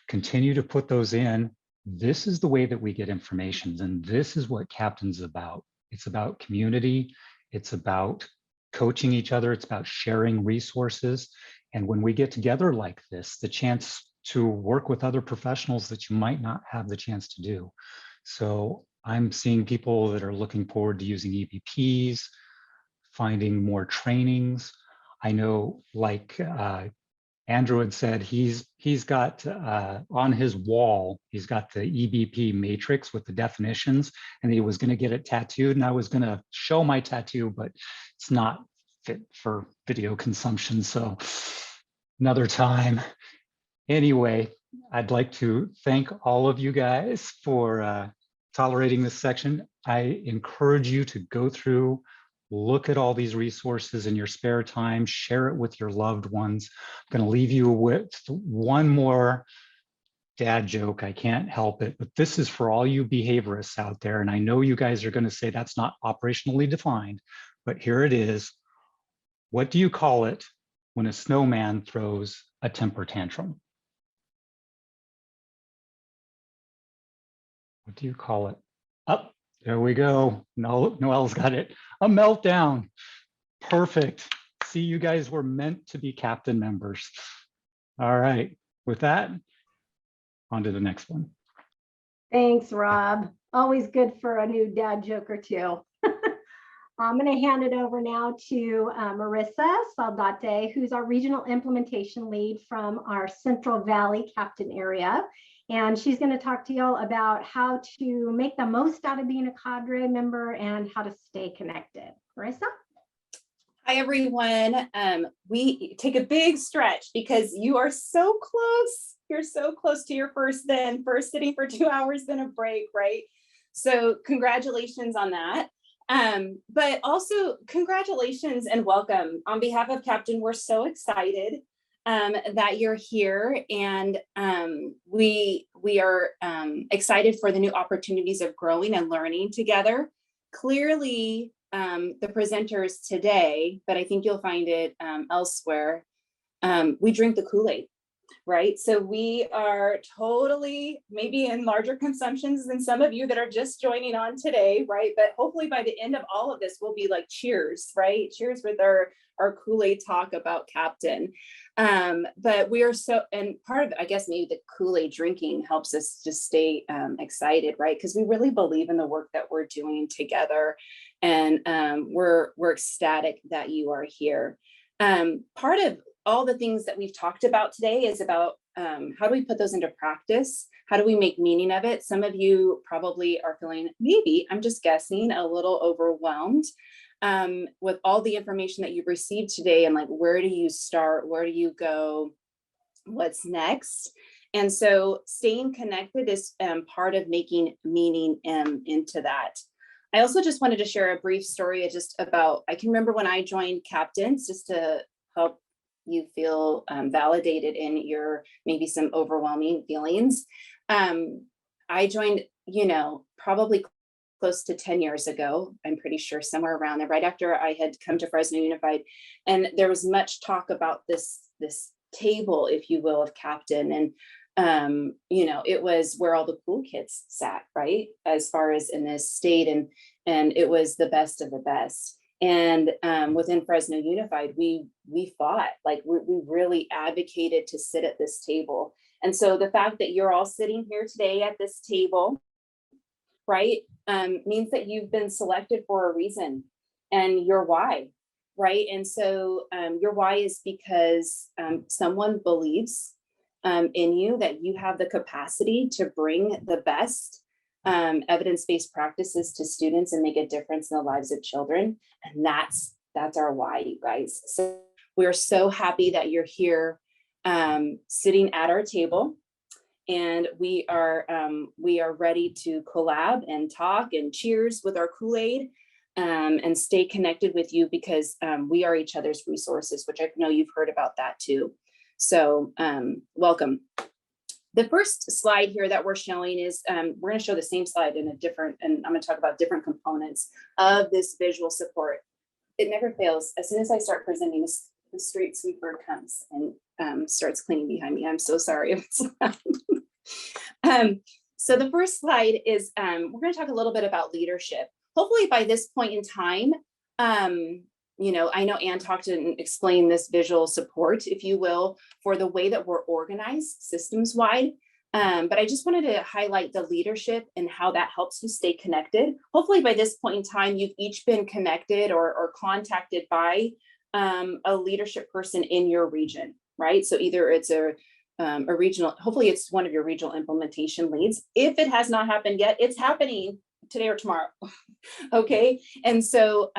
Speaker 8: continue to put those in. This is the way that we get information, and this is what Captain's about. It's about community. It's about coaching each other. It's about sharing resources. And when we get together like this, the chance to work with other professionals that you might not have the chance to do. So I'm seeing people that are looking forward to using EBPs, finding more trainings. I know, like Andrew had said, he's got on his wall, he's got the EBP matrix with the definitions, and he was going to get it tattooed, and I was going to show my tattoo, but it's not fit for video consumption, so another time. Anyway, I'd like to thank all of you guys for tolerating this section. I encourage you to go through, look at all these resources in your spare time, share it with your loved ones. I'm going to leave you with one more dad joke. I can't help it, but this is for all you behaviorists out there. And I know you guys are going to say that's not operationally defined, but here it is. What do you call it when a snowman throws a temper tantrum? What do you call it? Up, there we go. Noelle's got it. A meltdown. Perfect. See, you guys were meant to be Captain members. All right, with that, on to the next one.
Speaker 1: Thanks, Rob. Always good for a new dad joke or two. I'm going to hand it over now to Marissa Saldate, who's our regional implementation lead from our Central Valley Captain area. And she's going to talk to y'all about how to make the most out of being a cadre member and how to stay connected. Marissa?
Speaker 9: Hi, everyone. We take a big stretch because you are so close. You're so close to your first sitting for 2 hours, then a break, right? So congratulations on that. But also congratulations and welcome. On behalf of Captain, we're so excited that you're here, and we are excited for the new opportunities of growing and learning together. Clearly, the presenters today, but I think you'll find it elsewhere, we drink the Kool-Aid, right? So we are totally maybe in larger consumptions than some of you that are just joining on today, right? But hopefully by the end of all of this, we'll be like, cheers, right? Cheers with our Kool-Aid talk about Captain. But we are so, and part of, I guess maybe the Kool-Aid drinking helps us just stay excited, right? Because we really believe in the work that we're doing together. And we're ecstatic that you are here. Part of all the things that we've talked about today is about how do we put those into practice? How do we make meaning of it? Some of you probably are feeling, maybe, I'm just guessing, a little overwhelmed with all the information that you've received today, and like, where do you start? Where do you go? What's next? And so staying connected is part of making meaning into that. I also just wanted to share a brief story just about, I can remember when I joined Captains, just to help you feel validated in your maybe some overwhelming feelings. I joined, probably close to 10 years ago, I'm pretty sure, somewhere around there, right after I had come to Fresno Unified. And there was much talk about this table, if you will, of Captain. And it was where all the cool kids sat, right? As far as in this state, and it was the best of the best. And within Fresno Unified, we fought, like we really advocated to sit at this table. And so the fact that you're all sitting here today at this table, right, means that you've been selected for a reason, and your why. right? And so your why is because someone believes in you, that you have the capacity to bring the best evidence-based practices to students and make a difference in the lives of children. And that's our why, you guys. So we're so happy that you're here sitting at our table. And we are ready to collab and talk and cheers with our Kool-Aid and stay connected with you, because we are each other's resources, which I know you've heard about that too. So welcome. The first slide here that we're showing is, we're going to show the same slide in a different, and I'm going to talk about different components of this visual support. It never fails. As soon as I start presenting, the street sweeper comes and starts cleaning behind me. I'm so sorry if it's loud. So the first slide is, we're going to talk a little bit about leadership. Hopefully by this point in time, you know, I know Ann talked and explained this visual support, if you will, for the way that we're organized systems wide. But I just wanted to highlight the leadership and how that helps you stay connected. Hopefully by this point in time, you've each been connected or contacted by a leadership person in your region, right? So either it's a regional, hopefully it's one of your regional implementation leads. If it has not happened yet, it's happening today or tomorrow. Okay. And so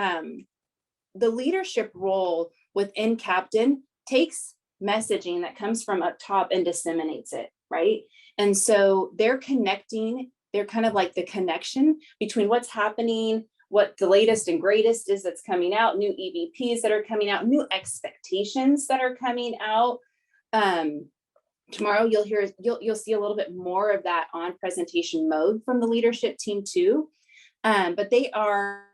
Speaker 9: the leadership role within Captain takes messaging that comes from up top and disseminates it, right? And so they're connecting, they're kind of like the connection between what's happening, what the latest and greatest is that's coming out, new EVPs that are coming out, new expectations that are coming out. Tomorrow you'll see a little bit more of that on presentation mode from the leadership team too. But they are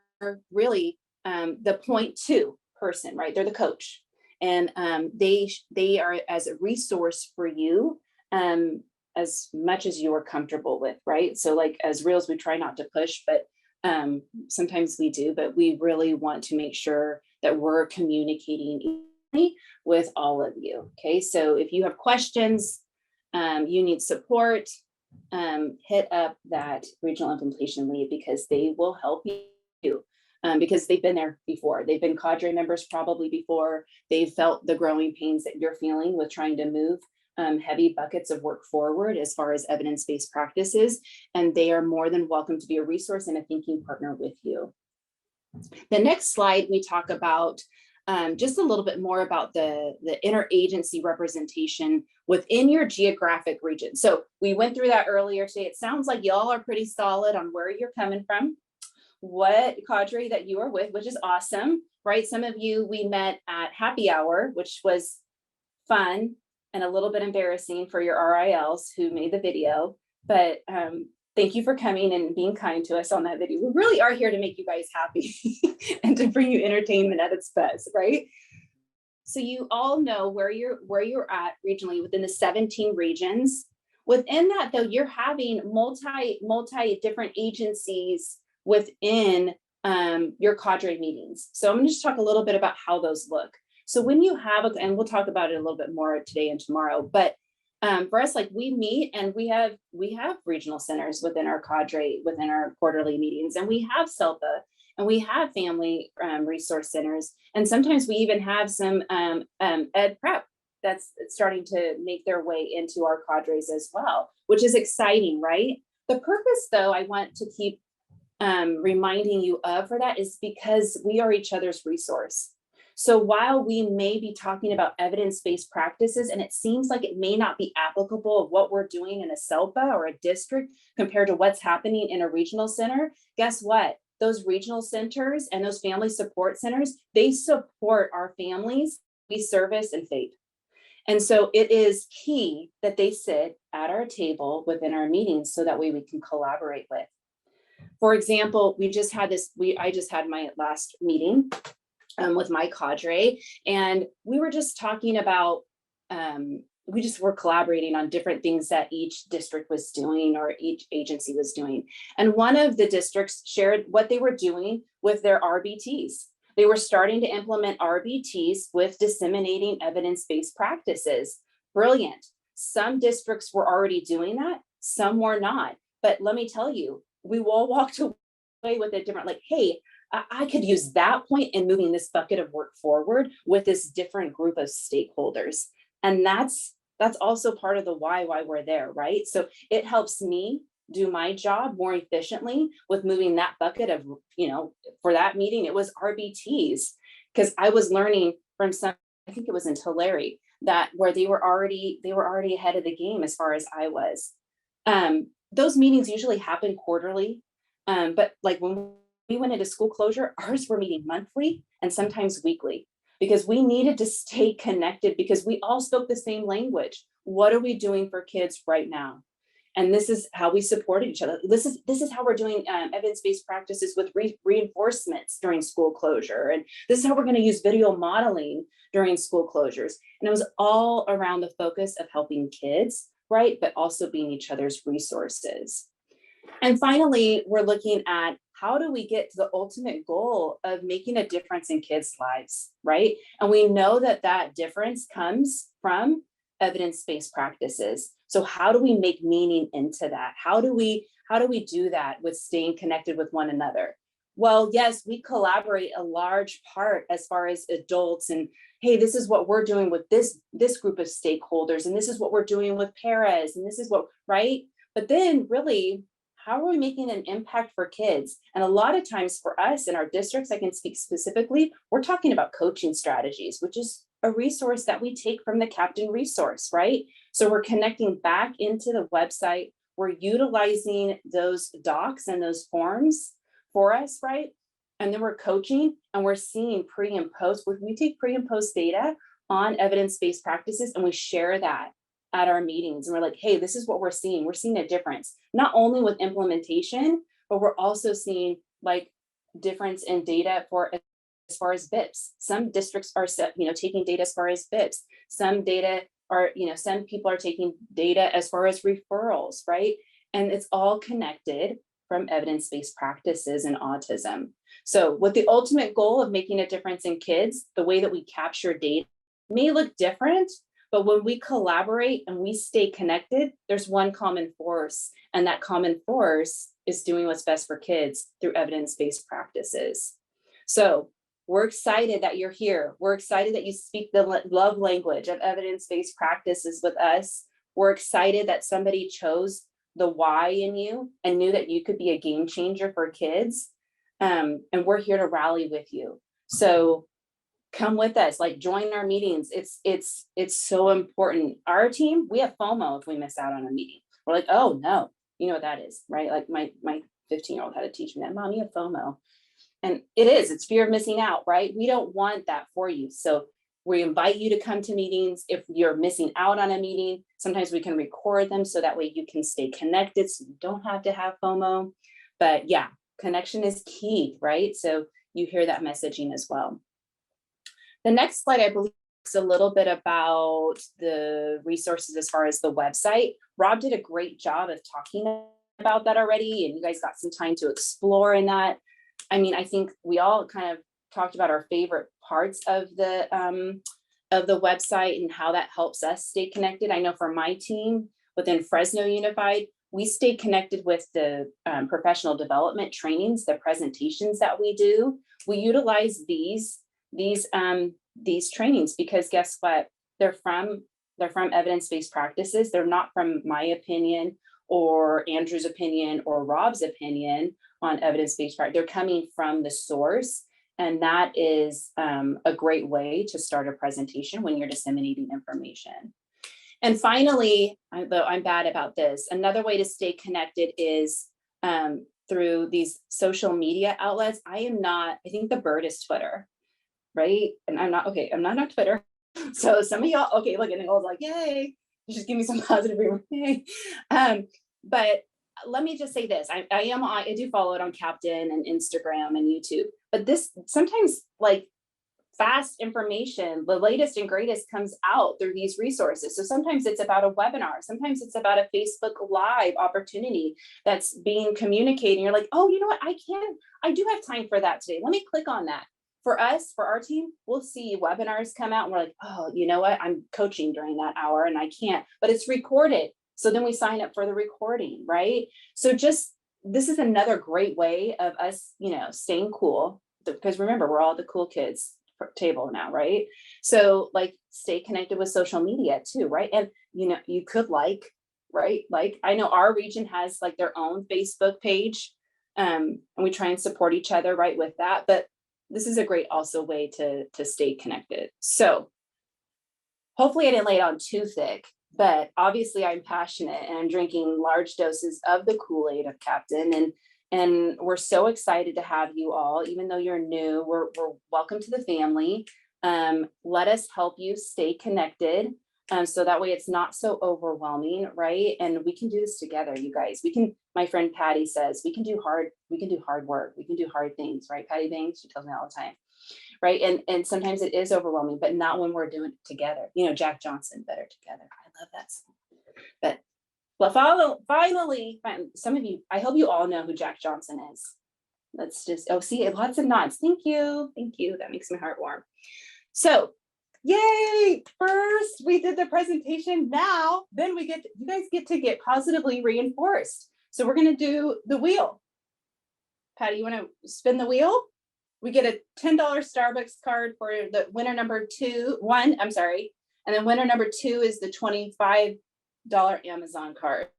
Speaker 9: really the point two person, right? They're the coach, and they are as a resource for you as much as you are comfortable with, right? So like as reels, we try not to push, but sometimes we do, but we really want to make sure that we're communicating with all of you. Okay, so if you have questions, you need support, hit up that regional implementation lead, because they will help you. Because they've been there before. They've been cadre members probably before. They've felt the growing pains that you're feeling with trying to move heavy buckets of work forward as far as evidence-based practices. And they are more than welcome to be a resource and a thinking partner with you. The next slide, we talk about just a little bit more about the interagency representation within your geographic region. So we went through that earlier today. It sounds like y'all are pretty solid on where you're coming from, what cadre that you are with, which is awesome, right? Some of you we met at happy hour, which was fun and a little bit embarrassing for your RILs who made the video, but thank you for coming and being kind to us on that video. We really are here to make you guys happy and to bring you entertainment at its best, right? So you all know where you're at regionally within the 17 regions. Within that though, you're having multi different agencies within your cadre meetings. So I'm going to just talk a little bit about how those look. So when you have, and we'll talk about it a little bit more today and tomorrow, but for us, like we meet and we have regional centers within our cadre, within our quarterly meetings, and we have SELPA and we have family resource centers. And sometimes we even have some ed prep that's starting to make their way into our cadres as well, which is exciting, right? The purpose though, I want to keep reminding you of for that is because we are each other's resource. So while we may be talking about evidence-based practices and it seems like it may not be applicable of what we're doing in a SELPA or a district compared to what's happening in a regional center, guess what? Those regional centers and those family support centers, they support our families we service and FAPE. And so it is key that they sit at our table within our meetings so that way we can collaborate with. For example, I just had my last meeting with my cadre, and we were just talking about, we just were collaborating on different things that each district was doing or each agency was doing. And one of the districts shared what they were doing with their RBTs. They were starting to implement RBTs with disseminating evidence-based practices. Brilliant. Some districts were already doing that, some were not. But let me tell you, we all walked away with a different, like, hey, I could use that point in moving this bucket of work forward with this different group of stakeholders. And that's also part of the why we're there, right? So it helps me do my job more efficiently with moving that bucket of, for that meeting, it was RBTs, because I was learning from some, I think it was in Tulare, that where they were already ahead of the game as far as I was. Those meetings usually happen quarterly, but like when we went into school closure, ours were meeting monthly and sometimes weekly, because we needed to stay connected because we all spoke the same language. What are we doing for kids right now? And this is how we supported each other. This is how we're doing evidence-based practices with reinforcements during school closure. And this is how we're going to use video modeling during school closures. And it was all around the focus of helping kids, right? But also being each other's resources. And finally, we're looking at how do we get to the ultimate goal of making a difference in kids' lives, right? And we know that that difference comes from evidence-based practices. So how do we make meaning into that? How do we do that with staying connected with one another? Well, yes, we collaborate a large part as far as adults, and hey, this is what we're doing with this group of stakeholders, and this is what we're doing with paras, and this is what, right? But then really, how are we making an impact for kids? And a lot of times for us in our districts, I can speak specifically, we're talking about coaching strategies, which is a resource that we take from the Captain resource, right? So we're connecting back into the website. We're utilizing those docs and those forms for us, right? And then we're coaching and we're seeing pre and post. We take pre and post data on evidence-based practices and we share that at our meetings. And we're like, hey, this is what we're seeing. We're seeing a difference, not only with implementation, but we're also seeing like difference in data for as far as BIPs. Some districts are taking data as far as BIPs. Some data are, some people are taking data as far as referrals, right? And it's all connected from evidence-based practices in autism. So with the ultimate goal of making a difference in kids, the way that we capture data may look different, but when we collaborate and we stay connected, there's one common force, and that common force is doing what's best for kids through evidence-based practices. So we're excited that you're here. We're excited that you speak the love language of evidence-based practices with us. We're excited that somebody chose the why in you and knew that you could be a game changer for kids. And we're here to rally with you. So come with us, like join our meetings. It's so important. Our team, we have FOMO if we miss out on a meeting. We're like, oh no, you know what that is, right? Like my 15-year-old had to teach me that, Mom, you have FOMO. And it's fear of missing out, right? We don't want that for you. So we invite you to come to meetings. If you're missing out on a meeting, sometimes we can record them so that way you can stay connected so you don't have to have FOMO. But yeah, connection is key, right? So you hear that messaging as well. The next slide, I believe, is a little bit about the resources as far as the website. Rob did a great job of talking about that already, and you guys got some time to explore in that. I mean, I think we all kind of talked about our favorite parts of the website and how that helps us stay connected. I know for my team within Fresno Unified, we stay connected with the professional development trainings, the presentations that we do. We utilize these trainings because guess what? They're from evidence-based practices. They're not from my opinion or Andrew's opinion or Rob's opinion on evidence-based practice. They're coming from the source. And that is a great way to start a presentation when you're disseminating information. And finally, though I'm bad about this, another way to stay connected is through these social media outlets. I think the bird is Twitter, right? And I'm not on Twitter. So some of y'all, okay, look, and Nicole's like, yay, you just give me some positive reward, yay. But let me just say this, I do follow it on Captain and Instagram and YouTube, but this sometimes like fast information, the latest and greatest comes out through these resources. So sometimes it's about a webinar, sometimes it's about a Facebook Live opportunity that's being communicated. You're like, oh, you know what, I do have time for that today. Let me click on that. For us, for our team, we'll see webinars come out and we're like, oh, you know what, I'm coaching during that hour and I can't, but it's recorded. So then we sign up for the recording, right? So just this is another great way of us, staying cool, because remember, we're all the cool kids table now, right? So like stay connected with social media too, right? And you could right? Like I know our region has like their own Facebook page, and we try and support each other, right, with that. But this is a great also way to stay connected. So hopefully I didn't lay it on too thick, but obviously I'm passionate and I'm drinking large doses of the Kool-Aid of Captain, and we're so excited to have you all. Even though you're new, we're welcome to the family. Let us help you stay connected, so that way it's not so overwhelming, right? And we can do this together, you guys. We can. My friend Patty says we can do hard work. We can do hard things, right? Patty Banks, she tells me all the time, right? And sometimes it is overwhelming, but not when we're doing it together. Jack Johnson, Better Together. I love that song. But well, finally, some of you, I hope you all know who Jack Johnson is. Let's just, see, lots of nods. Thank you. That makes my heart warm. So, yay! First, we did the presentation. Now, then you guys get to get positively reinforced. So we're going to do the wheel. Patty, you want to spin the wheel? We get a $10 Starbucks card for the winner number 1. I'm sorry. And then winner number 2 is the $25 Amazon card.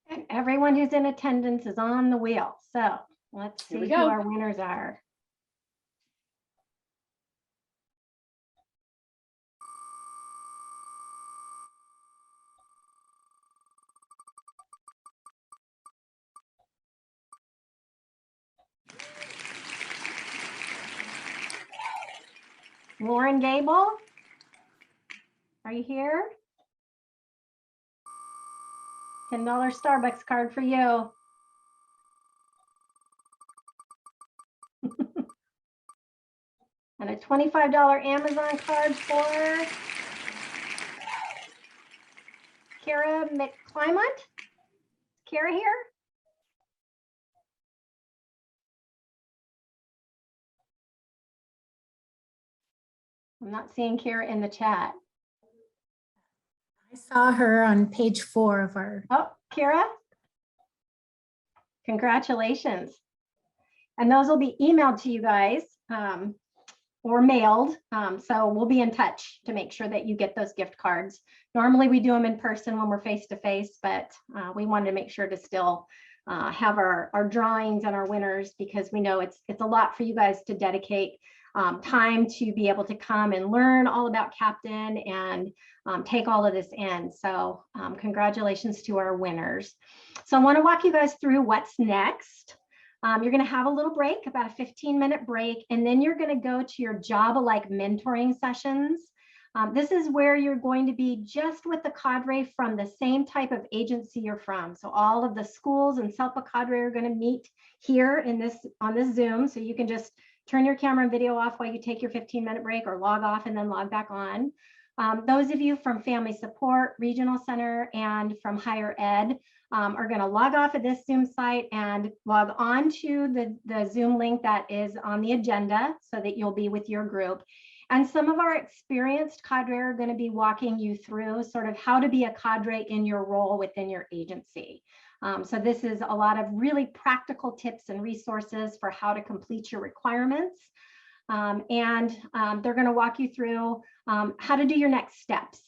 Speaker 1: And everyone who's in attendance is on the wheel. So let's see who our winners are. Lauren Gable, are you here? $10 Starbucks card for you. And a $25 Amazon card for Kara McClymont. Kara here? I'm not seeing Kara in the chat.
Speaker 2: I saw her on page 4 of our.
Speaker 1: Oh, Kara, congratulations. And those will be emailed to you guys or mailed. So we'll be in touch to make sure that you get those gift cards. Normally we do them in person when we're face to face, but we wanted to make sure to still have our drawings and our winners, because we know it's a lot for you guys to dedicate time to be able to come and learn all about Captain and take all of this in. So congratulations to our winners. So I want to walk you guys through what's next. You're going to have a little break, about a 15-minute break, and then you're going to go to your Job-alike mentoring sessions. This is where you're going to be just with the cadre from the same type of agency you're from. So all of the schools and SELPA cadre are going to meet here on this Zoom. So you can just turn your camera and video off while you take your 15-minute break, or log off and then log back on. Those of you from Family Support, Regional Center, and from Higher Ed are going to log off of this Zoom site and log on to the Zoom link that is on the agenda, so that you'll be with your group. And some of our experienced cadre are going to be walking you through sort of how to be a cadre in your role within your agency. So this is a lot of really practical tips and resources for how to complete your requirements. And they're going to walk you through how to do your next steps.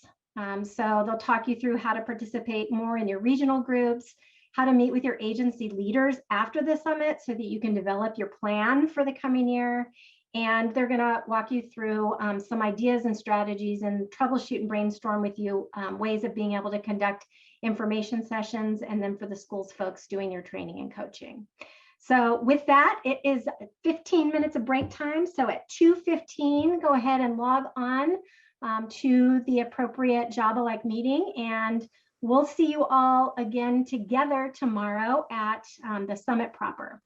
Speaker 1: So they'll talk you through how to participate more in your regional groups, how to meet with your agency leaders after the summit so that you can develop your plan for the coming year. And they're going to walk you through some ideas and strategies and troubleshoot and brainstorm with you ways of being able to conduct information sessions, and then for the schools folks doing your training and coaching. So with that, it is 15 minutes of break time. So at 2:15, go ahead and log on to the appropriate Job-alike meeting, and we'll see you all again together tomorrow at the summit proper.